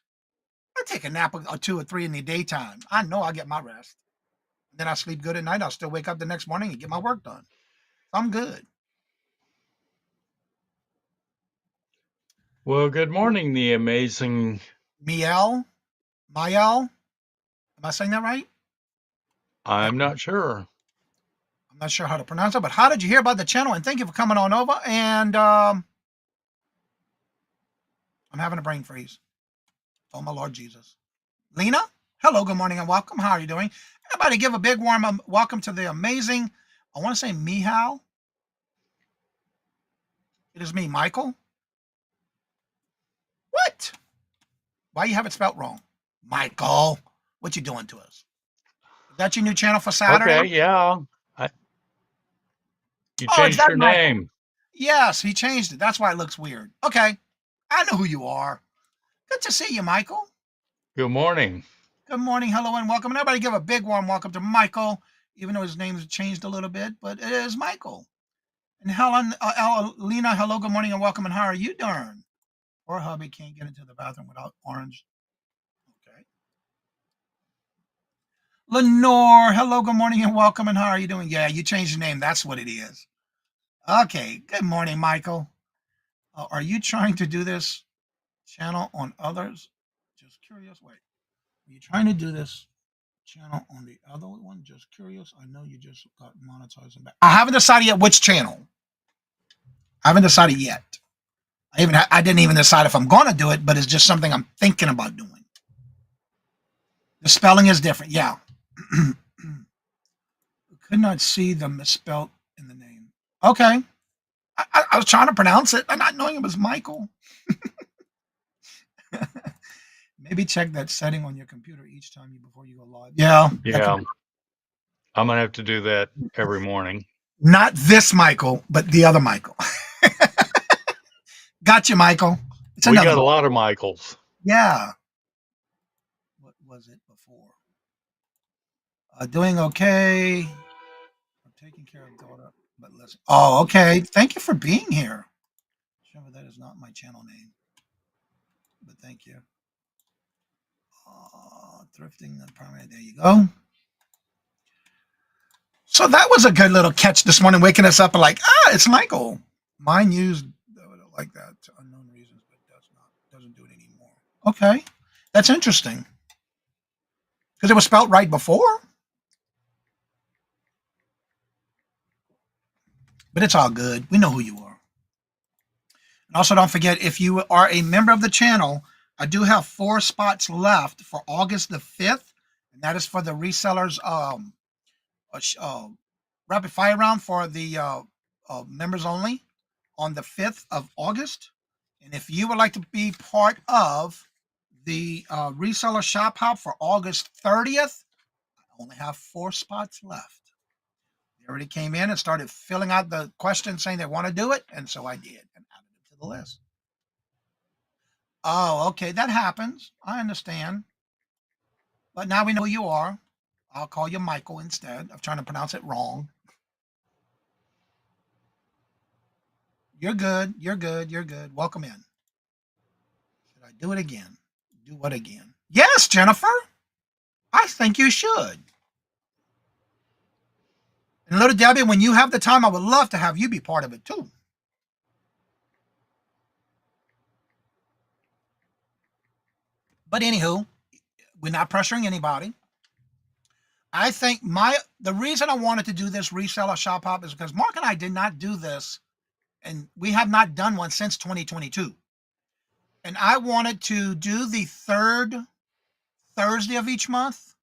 I take a nap or 2 or 3 in the daytime. I know I get my rest. Then I sleep good at night. I'll still wake up the next morning and get my work done. I'm good. Well, good morning, the amazing Mael? Am I saying that right? I'm not sure. I'm not sure how to pronounce it, but how did you hear about the channel? And thank you for coming on over. And I'm having a brain freeze. Oh, my Lord Jesus. Lena, hello, good morning, and welcome. How are you doing? Everybody give a big warm welcome to the amazing, I want to say Mihal. It is me, Michael. What? Why you have it spelled wrong? Michael, what you doing to us? Is that your new channel for Saturday? Okay, yeah. You Oh, it's changed that your Michael. name. Yes, he changed it. That's why it looks weird. Okay, I know who you are. Good to see you, Michael. Good morning. Good morning, hello, and welcome. And everybody give a big warm welcome to Michael, even though his name's changed a little bit, but it is Michael. And Helen, Lena, hello, good morning, and welcome. And how are you doing? Poor hubby can't get into the bathroom without orange. Okay. Lenore, hello, good morning, and welcome. And how are you doing? Yeah, you changed your name. That's what it is. Okay. Good morning, Michael. Are you trying to do this channel on others? Just curious. Wait. Are you trying to do this channel on the other one? Just curious. I know you just got monetized. I haven't decided yet which channel. I haven't decided yet. I didn't even decide if I'm going to do it, but it's just something I'm thinking about doing. The spelling is different. Yeah. Could not see the misspelled in the name. Okay. I was trying to pronounce it, and not knowing it was Michael. Maybe check that setting on your computer each time before you go live. Yeah. Yeah. I'm going to have to do that every morning. Not this Michael, but the other Michael. Gotcha, Michael. It's We another got a one. lot of Michaels. Yeah. What was it before? Doing okay. I'm taking care of daughter, but listen. Oh, okay. Thank you for being here. Sure, that is not my channel name, but thank you. Thrifting the primary. There you go. So that was a good little catch this morning, waking us up and like, it's Michael. Mine used like that to unknown reasons, but doesn't do it anymore. Okay, that's interesting because it was spelled right before. But it's all good. We know who you are. And also, don't forget, if you are a member of the channel, I do have 4 spots left for August the 5th, and that is for the resellers rapid fire round for the members only on the 5th of August. And if you would like to be part of the reseller shop hop for August 30th, I only have 4 spots left. They already came in and started filling out the questions saying they want to do it, and so I did and added it to the list. Oh, okay, that happens. I understand. But now we know who you are. I'll call you Michael instead of trying to pronounce it wrong. You're good. You're good. You're good. Welcome in. Should I do it again? Do what again? Yes, Jennifer. I think you should. And little Debbie, when you have the time, I would love to have you be part of it too. But anywho, we're not pressuring anybody. I think the reason I wanted to do this reseller shop hop is because Mark and I did not do this, and we have not done one since 2022. And I wanted to do the third Thursday of each month,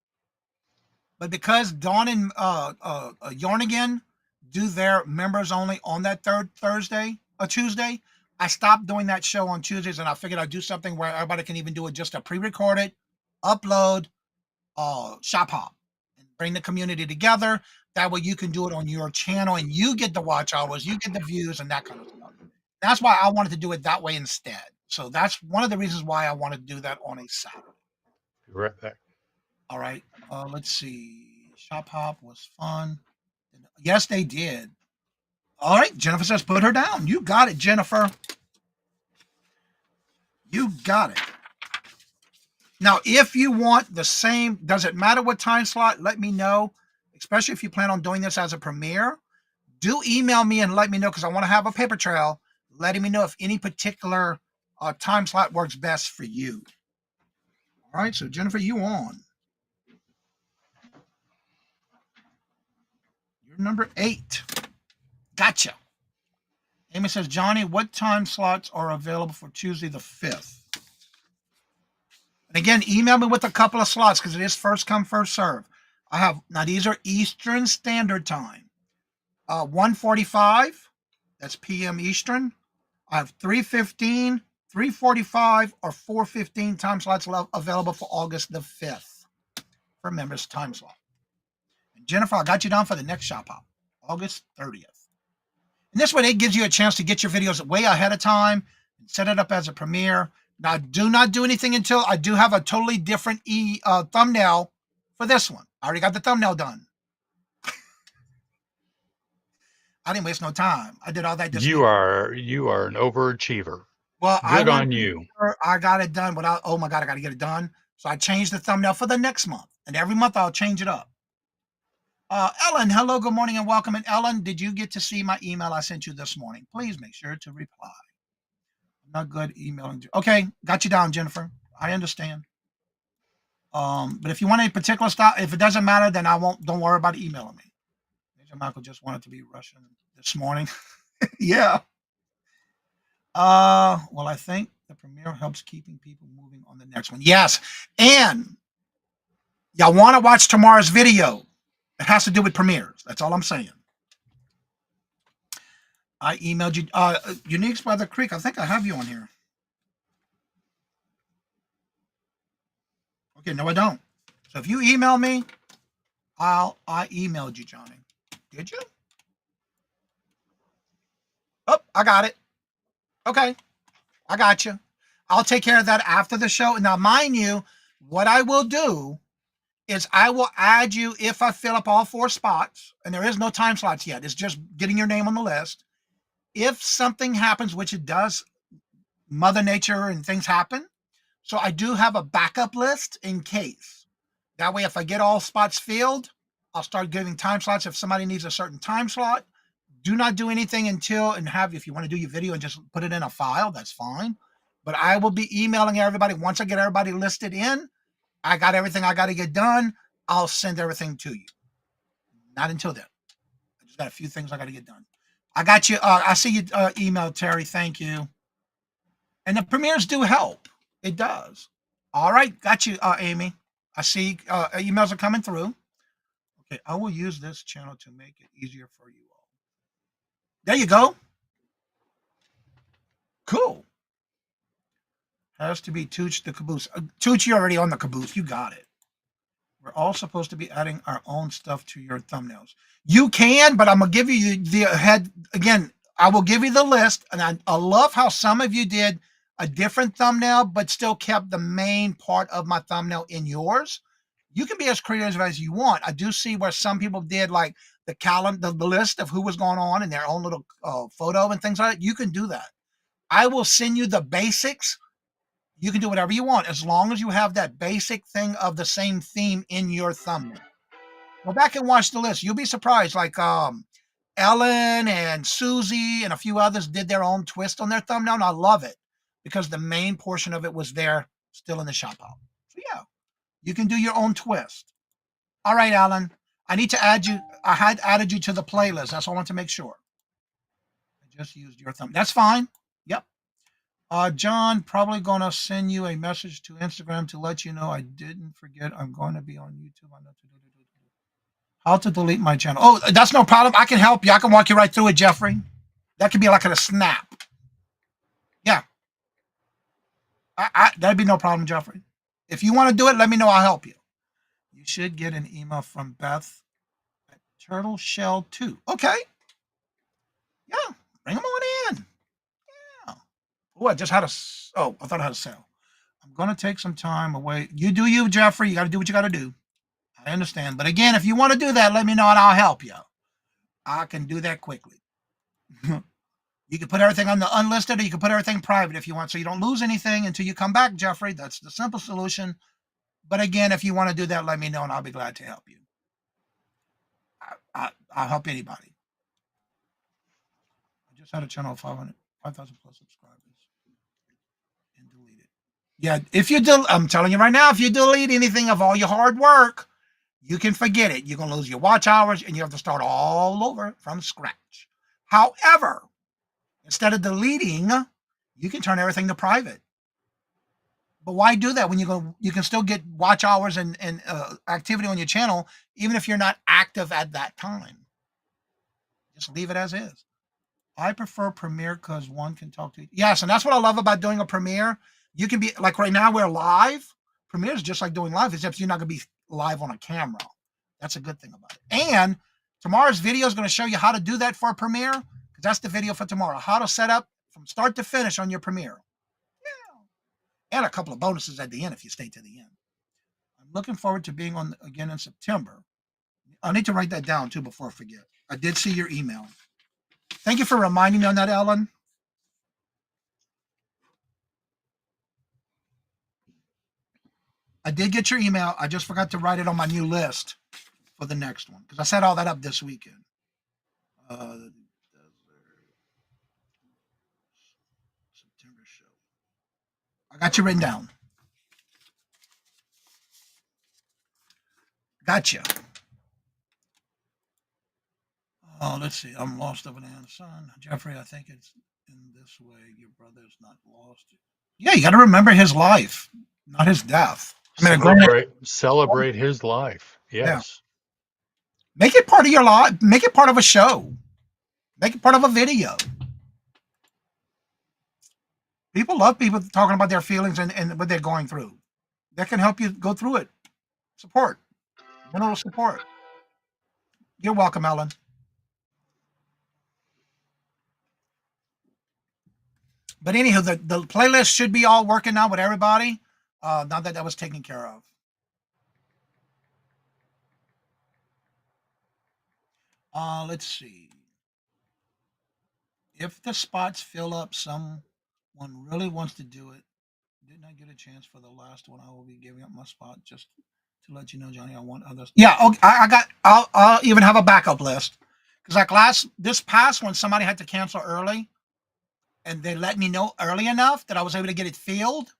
but because Dawn and Yarnigan do their members only on that third Thursday or Tuesday, I stopped doing that show on Tuesdays, and I figured I'd do something where everybody can even do it just a pre-recorded upload shop hop and bring the community together. That way you can do it on your channel and you get the watch hours, you get the views and that kind of stuff. That's why I wanted to do it that way instead. So that's one of the reasons why I wanted to do that on a Saturday. Be right back. All right. Let's see. Shop hop was fun. Yes, they did. All right. Jennifer says put her down. You got it, Jennifer. You got it. Now, if you want the same, does it matter what time slot? Let me know, especially if you plan on doing this as a premiere. Do email me and let me know because I want to have a paper trail letting me know if any particular time slot works best for you. All right, so Jennifer, you on. You're number 8. Gotcha. Amy says, Johnny, what time slots are available for Tuesday the 5th? And again, email me with a couple of slots because it is first come, first serve. I have, now these are Eastern Standard Time. 1:45, that's PM Eastern. I have 3:15, 3:45, or 4:15 time slots available for August the 5th for members time slot. And Jennifer, I got you down for the next shop hop, August 30th. And this way, it gives you a chance to get your videos way ahead of time and set it up as a premiere. Now, do not do anything until I do have a totally different thumbnail for this one. I already got the thumbnail done. I didn't waste no time. I did all that. You are an overachiever. Well, Good on you. I got it done without, oh my God, I got to get it done. So I changed the thumbnail for the next month. And every month I'll change it up. Ellen, hello, good morning and welcome. And Ellen, did you get to see my email I sent you this morning? Please make sure to reply. I'm not good emailing. Okay, got you down, Jennifer. I understand. But if you want any particular style, if it doesn't matter, then don't worry about emailing me. Major Michael just wanted to be Russian this morning. Yeah. Well, I think the premiere helps keeping people moving on the next one. Yes. And y'all want to watch tomorrow's video. It has to do with premieres. That's all I'm saying. I emailed you. Uniques by the Creek. I think I have you on here. Okay, no, I don't. So if you email me, I emailed you, Johnny. Did you? Oh, I got it. Okay, I got you. I'll take care of that after the show. Now, mind you, what I will do is I will add you if I fill up all 4 spots, and there is no time slots yet. It's just getting your name on the list. If something happens, which it does, Mother Nature and things happen. So I do have a backup list in case. That way, if I get all spots filled, I'll start giving time slots if somebody needs a certain time slot. Do not do anything until if you want to do your video and just put it in a file, that's fine. But I will be emailing everybody. Once I get everybody listed in, I got everything I got to get done, I'll send everything to you. Not until then. I just got a few things I got to get done. I got you. I see you email, Terry. Thank you. And the premieres do help. It does. All right, got you, Amy. I see emails are coming through. Okay, I will use this channel to make it easier for you all. There you go. Cool. Has to be Tooch the caboose. Tooch, you're already on the caboose. You got it. We're all supposed to be adding our own stuff to your thumbnails. You can, but I'm gonna give you the head again. I will give you the list, and I love how some of you did a different thumbnail, but still kept the main part of my thumbnail in yours. You can be as creative as you want. I do see where some people did like the calendar, the list of who was going on in their own little photo and things like that. You can do that. I will send you the basics. You can do whatever you want as long as you have that basic thing of the same theme in your thumbnail. Go back and watch the list. You'll be surprised. Like Ellen and Susie and a few others did their own twist on their thumbnail, and I love it because the main portion of it was there still in the shop out. So yeah, you can do your own twist. All right, Alan. I need to add you. I had added you to the playlist. That's what I want to make sure. I just used your thumb. That's fine. Yep. John, probably going to send you a message to Instagram to let you know I didn't forget. I'm going to be on YouTube. I know to do. How to delete my channel. Oh, that's no problem. I can help you. I can walk you right through it, Jeffrey. That could be like a snap. Yeah. That'd be no problem, Jeffrey. If you want to do it, let me know. I'll help you. You should get an email from Beth at Turtle Shell 2. Okay. Yeah. Bring them on in. Yeah. Oh, I just had a. Oh, I thought I had a sale. I'm going to take some time away. You do you, Jeffrey. You got to do what you got to do. I understand. But again, if you want to do that, let me know and I'll help you. I can do that quickly. You can put everything on the unlisted or you can put everything private if you want so you don't lose anything until you come back, Jeffrey. That's the simple solution. But again, if you want to do that, let me know and I'll be glad to help you. I'll help anybody. I just had a channel of 5,000 plus subscribers and delete it. Yeah, if you do, I'm telling you right now, if you delete anything of all your hard work, you can forget it. You're going to lose your watch hours and you have to start all over from scratch. However, instead of deleting, you can turn everything to private. But why do that when you can still get watch hours and activity on your channel, even if you're not active at that time? Just leave it as is. I prefer Premiere because one can talk to you. Yes, and that's what I love about doing a Premiere. You can be like right now we're live. Premiere is just like doing live, except you're not going to be live on a camera. That's a good thing about it. And tomorrow's video is going to show you how to do that for a Premiere, because that's the video for tomorrow. How to set up from start to finish on your Premiere. Yeah. And a couple of bonuses at the end if you stay to the end. I'm looking forward to being on again in September. I need to write that down too before I forget. I did see your email. Thank you for reminding me on that, Ellen. I did get your email. I just forgot to write it on my new list for the next one because I set all that up this weekend. September show. I got you written down. Gotcha. Oh, let's see. I'm lost of an aunt son. Jeffrey, I think it's in this way. Your brother's not lost. Yeah, you got to remember his life, not his death. I mean, Celebrate his life. yeah. Yes. Make it part of your life. Make it part of a show. Make it part of a video. People love people talking about their feelings and what they're going through. That can help you go through it. Support. General support. You're welcome, Ellen. But anywho, the playlist should be all working now with everybody. Now that was taken care of. Let's see. If the spots fill up, someone really wants to do it. Didn't I get a chance for the last one? I will be giving up my spot just to let you know, Johnny. I want others. Yeah, okay, I'll even have a backup list because like this past one, somebody had to cancel early, and they let me know early enough that I was able to get it filled.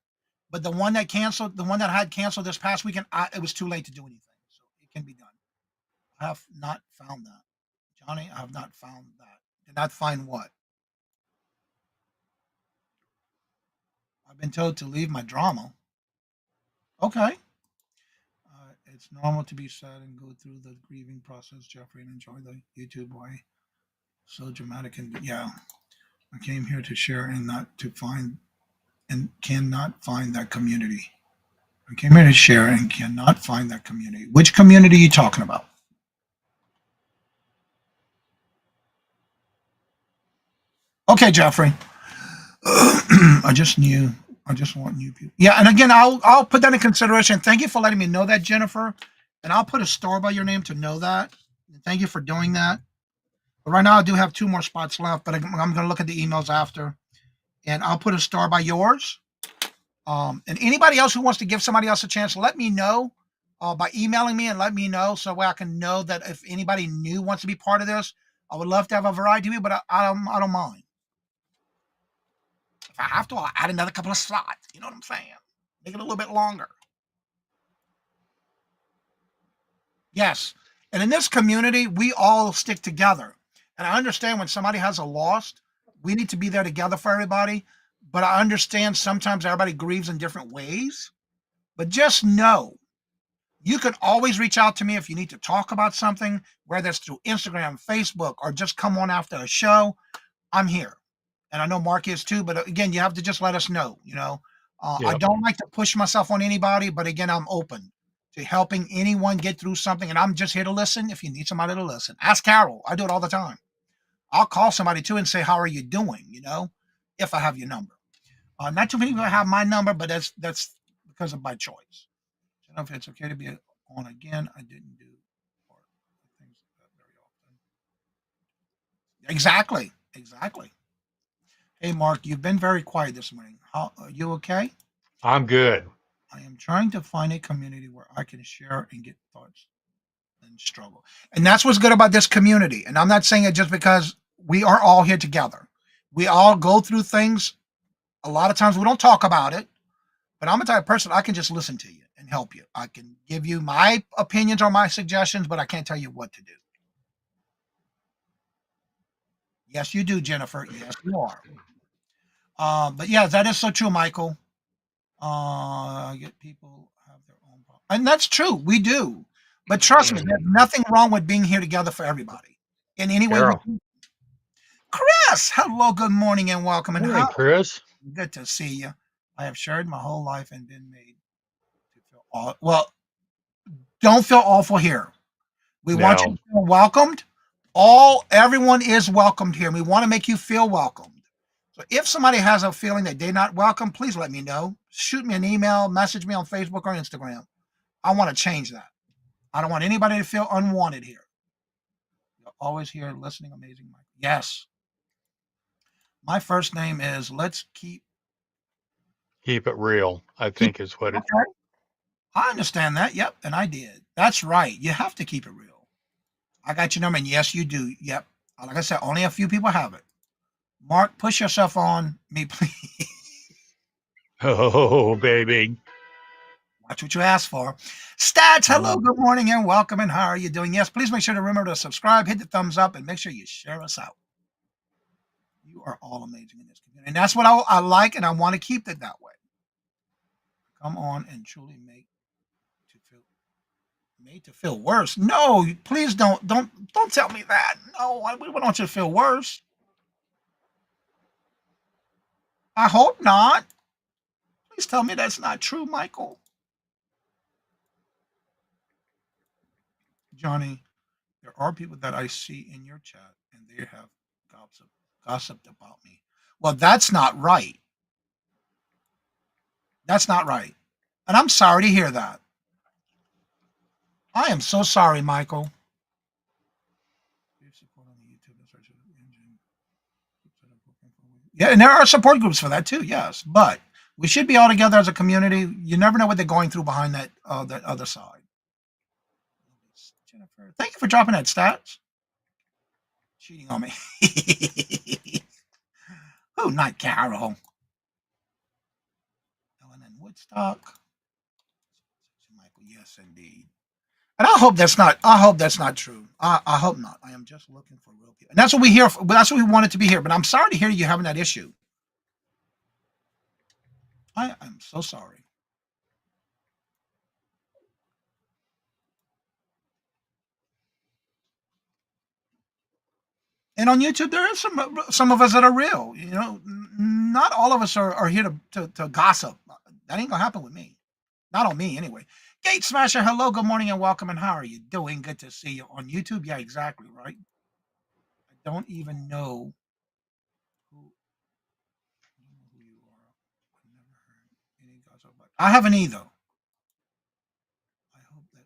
But the one that had canceled this past weekend, it was too late to do anything. So it can be done. I have not found that. Johnny, I have not found that. Did not find what? I've been told to leave my drama. Okay. It's normal to be sad and go through the grieving process, Jeffrey, and enjoy the YouTube way. So dramatic and yeah. I came here to share and not to find and cannot find that community. I came here to share and cannot find that community. Which community are you talking about? Okay, Jeffrey. I just want new people. Yeah, and again, I'll put that in consideration. Thank you for letting me know that, Jennifer. And I'll put a star by your name to know that. And thank you for doing that. But right now, I do have 2 more spots left, but I'm going to look at the emails after, and I'll put a star by yours. And anybody else who wants to give somebody else a chance, let me know by emailing me and let me know so I can know that if anybody new wants to be part of this, I would love to have a variety of you, but I don't mind. If I have to, I'll add another couple of slots. You know what I'm saying? Make it a little bit longer. Yes. And in this community, we all stick together. And I understand when somebody has a loss, we need to be there together for everybody. But I understand sometimes everybody grieves in different ways. But just know, you can always reach out to me if you need to talk about something, whether it's through Instagram, Facebook, or just come on after a show. I'm here. And I know Mark is too, but again, you have to just let us know, I Yep. don't like to push myself on anybody, but again, I'm open to helping anyone get through something. And I'm just here to listen if you need somebody to listen. Ask Carol. I do it all the time. I'll call somebody too and say, how are you doing? If I have your number. Not too many people have my number, but that's because of my choice. I don't know if it's okay to be on again. I didn't do things very often. Exactly. Exactly. Hey, Mark, you've been very quiet this morning. How are you okay? I'm good. I am trying to find a community where I can share and get thoughts and struggle. And that's what's good about this community. And I'm not saying it just because we are all here together. We all go through things. A lot of times we don't talk about it, but I'm a type of person, I can just listen to you and help you. I can give you my opinions or my suggestions, but I can't tell you what to do. Yes, you do, Jennifer. Yes, you are. But yeah, that is so true, Michael. Get people have their own problem. And that's true. We do. But trust me, there's nothing wrong with being here together for everybody in any way we Carol. can. Chris, hello, good morning, and welcome. And Morning, how Chris. good to see you. I have shared my whole life and been made to feel well. Don't feel awful here. We want you No. to feel welcomed. Everyone is welcomed here. We want to make you feel welcomed. So if somebody has a feeling that they're not welcome, please let me know. Shoot me an email, message me on Facebook or Instagram. I want to change that. I don't want anybody to feel unwanted here. You're always here listening. Amazing, Mike. Yes. My first name is Let's Keep it real, I Keep. think is what it. Okay. I understand that. Yep. And I did. That's right. You have to keep it real. I got your number. And yes, you do. Yep. Like I said, only a few people have it. Mark, push yourself on me, please. Oh, baby. Watch what you ask for. Stats, hello, Mm. good morning, and welcome. And how are you doing? Yes, please make sure to remember to subscribe, hit the thumbs up, and make sure you share us out. You are all amazing in this community. And that's what I like, and I want to keep it that way. Come on and truly made to feel worse. No, please don't tell me that. No, we don't want you to feel worse. I hope not. Please tell me that's not true, Michael. Johnny, there are people that I see in your chat and they have gossiped about me. Well, that's not right. That's not right. And I'm sorry to hear that. I am so sorry, Michael. Yeah, and there are support groups for that too, yes. But we should be all together as a community. You never know what they're going through behind that other side. Jennifer, thank you for dropping that stats. Cheating on me. Oh, not Carol. Ellen and Woodstock. Michael, yes, indeed. And I hope that's not true. I hope not. I am just looking for real people. And that's what we hear. That's what we wanted to be here. But I'm sorry to hear you having that issue. I am so sorry. And on YouTube, there is some of us that are real. Not all of us are here to gossip. That ain't gonna happen with me. Not on me, anyway. Gate Smasher, hello, good morning, and welcome. And how are you doing? Good to see you on YouTube. Yeah, exactly right. I don't even know who you are. I've never heard any gossip. I haven't either. I hope that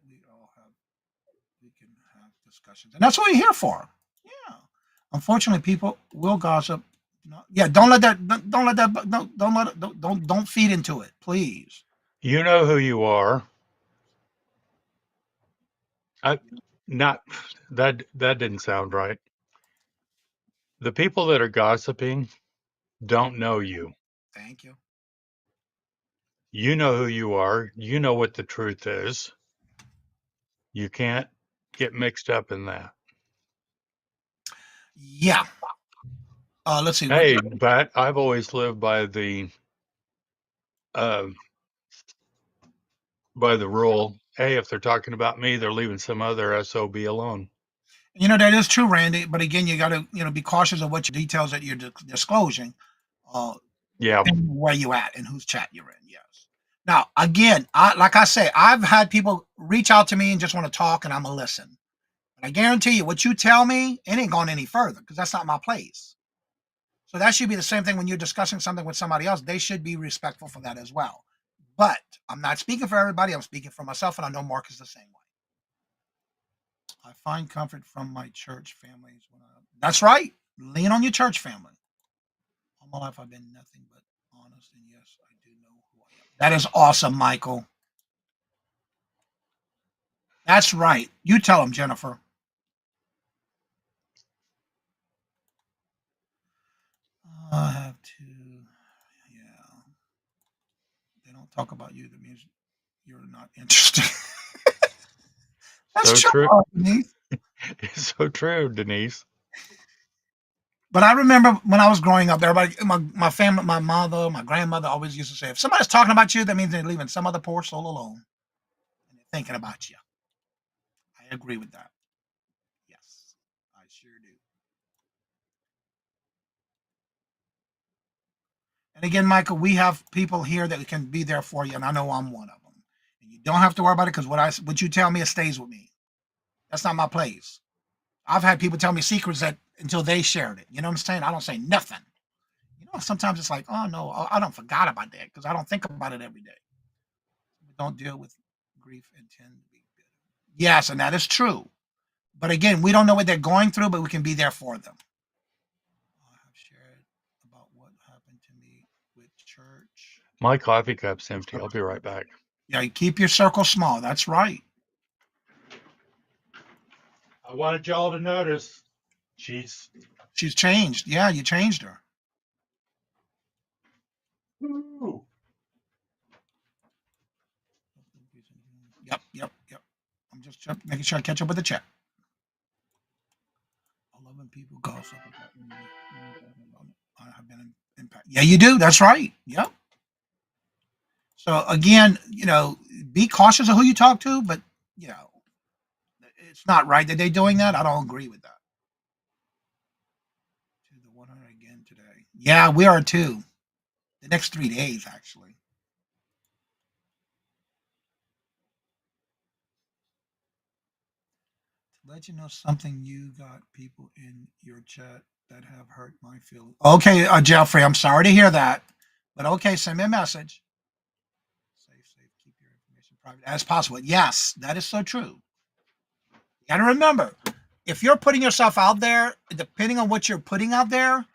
we can have discussions, and that's what we're here for. Yeah. Unfortunately, people will gossip. No, yeah, don't let that. Don't let that. Don't let it. Don't feed into it, please. You know who you are. I, not that didn't sound right. The people that are gossiping don't know you. Thank you. You know who you are. You know what the truth is. You can't get mixed up in that. Yeah. Let's see. What? Hey, but I've always lived uh, by the rule. Hey, if they're talking about me, they're leaving some other SOB alone. That is true, Randy. But again, you got to be cautious of what details that you're disclosing, uh, Yeah, depending on where you at and whose chat you're in. Yes. Now, again, like I say, I've had people reach out to me and just want to talk, and I'm gonna listen. But I guarantee you, what you tell me, it ain't going any further because that's not my place. So that should be the same thing when you're discussing something with somebody else. They should be respectful for that as well. But I'm not speaking for everybody. I'm speaking for myself, and I know Mark is the same way. I find comfort from my church families. That's right. Lean on your church family. All my life, I've been nothing but honest, and yes, I do know who I am. That is awesome, Michael. That's right. You tell him, Jennifer. I have to. Yeah. They don't talk about you. That means you're not interested. That's so true, true. Denise. It's so true, Denise. But I remember when I was growing up, everybody, my family, my mother, my grandmother always used to say, if somebody's talking about you, that means they're leaving some other poor soul alone and they're thinking about you. I agree with that. Yes, I sure do. And again, Michael, we have people here that can be there for you, and I know I'm one of them. And you don't have to worry about it because what you tell me, it stays with me. That's not my place. I've had people tell me secrets that until they shared it. You know what I'm saying? I don't say nothing. Sometimes it's like, oh no, I don't forgot about that because I don't think about it every day. We don't deal with grief and tend to be bitter. Yes, and that is true. But again, we don't know what they're going through, but we can be there for them. I have shared about what happened to me with church. My coffee cup's empty. I'll be right back. Yeah, you keep your circle small. That's right. I wanted y'all to notice she's She's changed. Yeah, you changed her. Ooh. Yep. I'm just making sure I catch up with the chat. 11 people gossip about me. I have been impacted. Yeah, you do. That's right. Yep. So again, be cautious of who you talk to, but you know, it's not right that they're doing that. I don't agree with that. To the 100 again today. Yeah, we are too. The next 3 days, actually. To let you know something, you got people in your chat that have hurt my feelings. Okay, Jeffrey, I'm sorry to hear that, but okay, send me a message. Safe, keep your information private as possible. Yes, that is so true. You got to remember, if you're putting yourself out there, depending on what you're putting out there,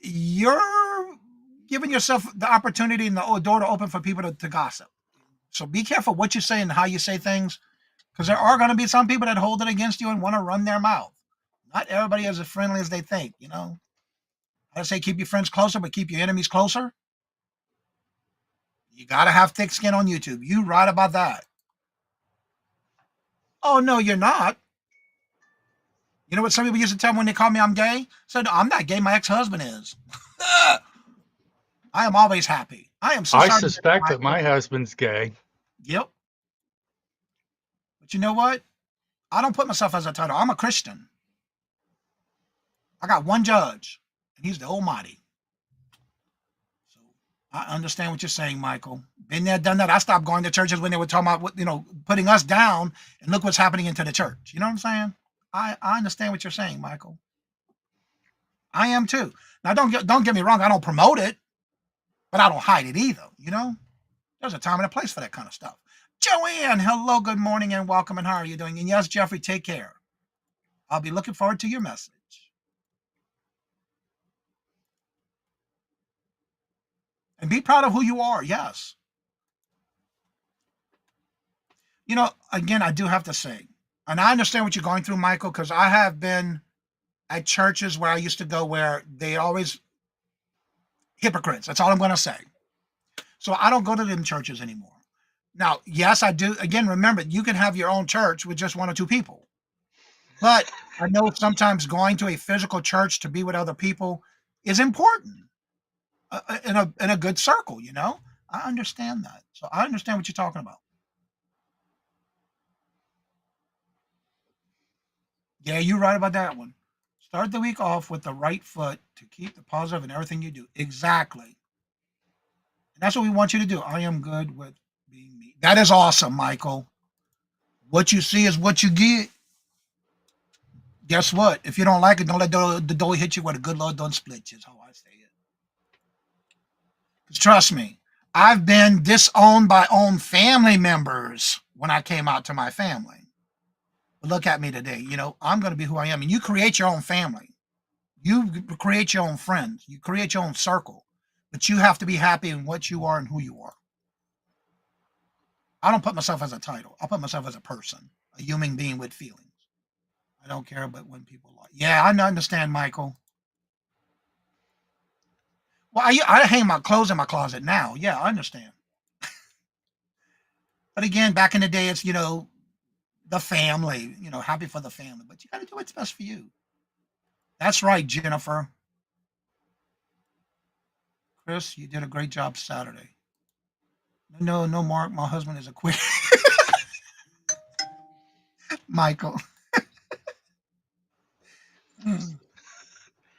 you're giving yourself the opportunity and the door to open for people to gossip. So be careful what you say and how you say things, because there are going to be some people that hold it against you and want to run their mouth. Not everybody is as friendly as they think. I say keep your friends closer, but keep your enemies closer. You got to have thick skin on YouTube. You right about that. Oh, no, you're not. You know what some people used to tell me when they call me I'm gay? I said, no, I'm not gay. My ex-husband is. I am always happy. I am so I sorry. suspect that my husband's gay. Yep. But you know what? I don't put myself as a title. I'm a Christian. I got one judge, and he's the Almighty. So I understand what you're saying, Michael. Been there, done that. I stopped going to churches when they were talking about putting us down, and look what's happening into the church. You know what I'm saying? I understand what you're saying, Michael. I am too. Now don't get me wrong. I don't promote it, but I don't hide it either. There's a time and a place for that kind of stuff. Joanne, hello, good morning, and welcome. And how are you doing? And yes, Jeffrey, take care. I'll be looking forward to your message. And be proud of who you are. Yes. Again, I do have to say, and I understand what you're going through, Michael, because I have been at churches where I used to go where they always hypocrites. That's all I'm going to say. So I don't go to them churches anymore. Now, yes, I do. Again, remember, you can have your own church with just one or two people. But I know sometimes going to a physical church to be with other people is important in a good circle. I understand that. So I understand what you're talking about. Yeah, you're right about that one. Start the week off with the right foot to keep the positive in everything you do. Exactly. And that's what we want you to do. I am good with being me. That is awesome, Michael. What you see is what you get. Guess what? If you don't like it, don't let the door hit you where the good Lord don't split you, is how I say it. 'Cause trust me, I've been disowned by own family members when I came out to my family. But look at me today. I'm going to be who I am. And you create your own family. You create your own friends. You create your own circle. But you have to be happy in what you are and who you are. I don't put myself as a title. I put myself as a person, a human being with feelings. I don't care about when people lie. Yeah, I understand, Michael. Well, I hang my clothes in my closet now. Yeah, I understand. But again, back in the day, it's, the family, happy for the family. But you got to do what's best for you. That's right, Jennifer. Chris, you did a great job Saturday. No, no, Mark, my husband is a quick. Michael.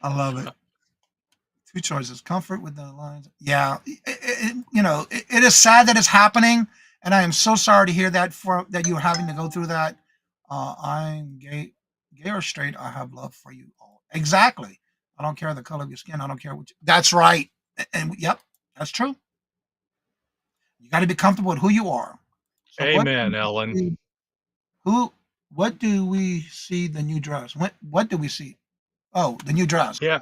I love it. Two choices: comfort with the lines. Yeah, it is sad that it's happening, and I am so sorry to hear that you're having to go through that. I'm gay or straight. I have love for you all. Exactly. I don't care the color of your skin. I don't care what. That's right. And yep, that's true. You got to be comfortable with who you are. So Amen, Ellen. who what do we see the new dress? What do we see? Oh, the new dress. Yeah,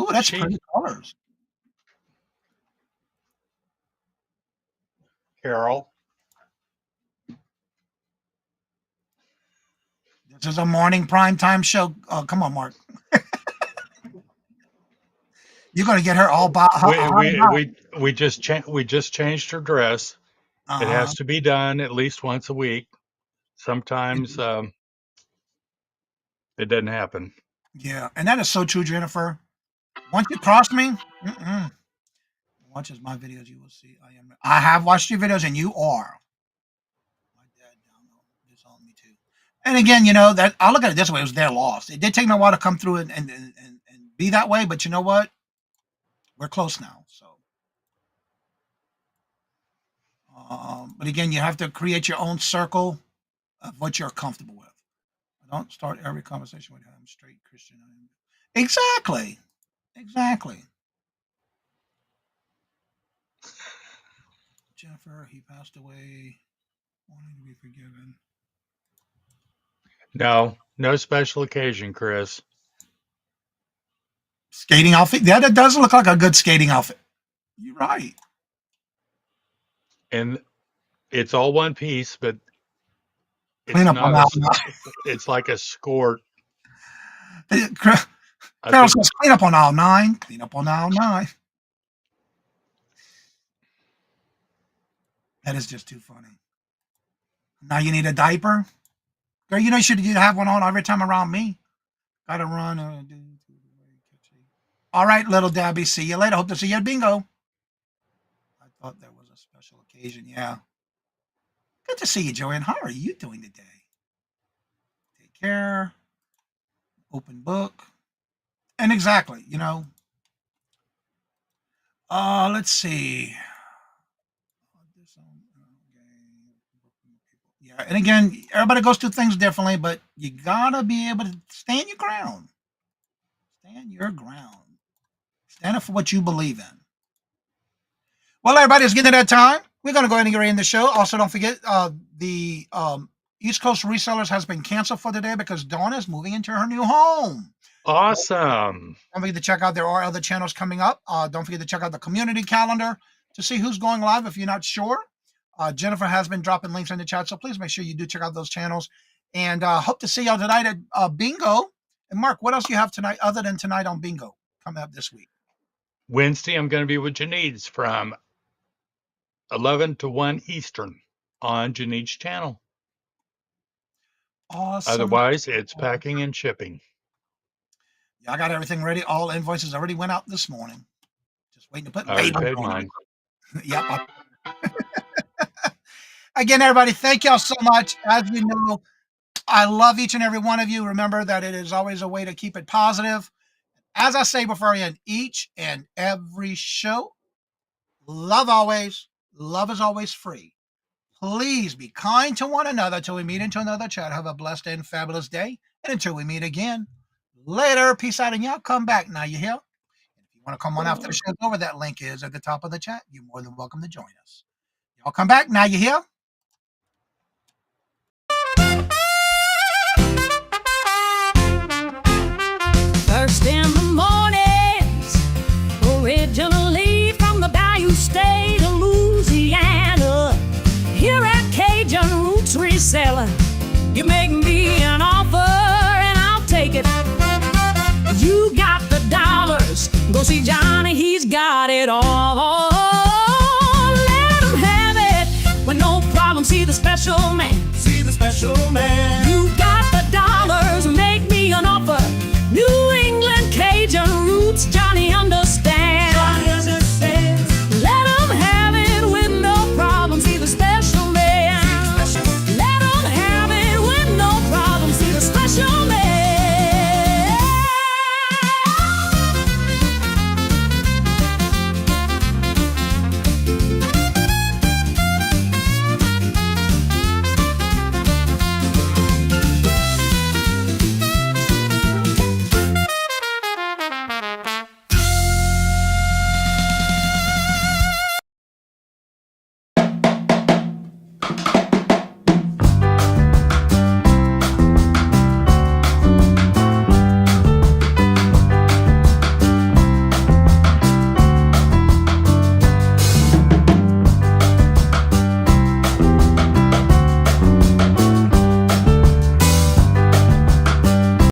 Ooh, that's she, pretty colors. Carol. This is a morning prime time show. Oh, come on, Mark. You're gonna get her all We hot and we hot. we just changed her dress. It Uh-huh. has to be done at least once a week. Sometimes it doesn't happen. Yeah, and that is so true, Jennifer. Once you cross me, watches my videos, you will see I am. I have watched your videos, and you are. My dad downloaded this on me too. And again, that I'll look at it this way: it was their loss. It did take me a while to come through and be that way, but you know what? We're close now. So, but again, you have to create your own circle of what you're comfortable with. Don't start every conversation with "I'm straight Christian." Exactly. Exactly. Jennifer, he passed away, wanting to be forgiven. No special occasion, Chris. Skating outfit. Yeah, that does look like a good skating outfit. You're right. And it's all one piece, but Clean it's up on not a. aisle nine. It's like a skirt. I Carol think. says, clean up on aisle nine. Clean up on aisle nine. That is just too funny. Now you need a diaper? Girl, you should have one on every time around me. Gotta run. All right, little Debbie. See you later. Hope to see you at bingo. I thought there was a special occasion. Yeah. Good to see you, Joanne. How are you doing today? Take care. Open book. And exactly, let's see. Yeah, and again, everybody goes through things differently, but you gotta be able to stand your ground. Stand your ground. Stand up for what you believe in. Well, everybody, it's getting to that time. We're gonna go ahead and get right in the show. Also, don't forget the East Coast Resellers has been canceled for today because Dawn is moving into her new home. Awesome. Don't forget to check out, there are other channels coming up. Don't forget to check out the community calendar to see who's going live if you're not sure. Jennifer has been dropping links in the chat, so please make sure you do check out those channels. And hope to see y'all tonight at Bingo. And Mark, what else do you have tonight other than tonight on Bingo coming up this week? Wednesday, I'm going to be with Janice from 11 to 1 Eastern on Janice's channel. Awesome. Otherwise, it's packing and shipping. Yeah, I got everything ready. All invoices already went out this morning. Just waiting to put I already labels paid on mine. them. Yep. Again, everybody, thank y'all so much. As you know, I love each and every one of you. Remember that it is always a way to keep it positive. As I say before I end each and every show, love always. Love is always free. Please be kind to one another till we meet into another chat. Have a blessed and fabulous day. And until we meet again, later. Peace out, and y'all come back now. You hear? If you want to come on after the show's over, that link is at the top of the chat. You're more than welcome to join us. Y'all come back now. You hear? First in the mornings, originally from the Bayou State of Louisiana. Here at Cajun Roots Reseller, you make me an offer and I'll take it. You got the dollars, go see Johnny, he's got it all. Let him have it with no problem. See the special man. See the special man. You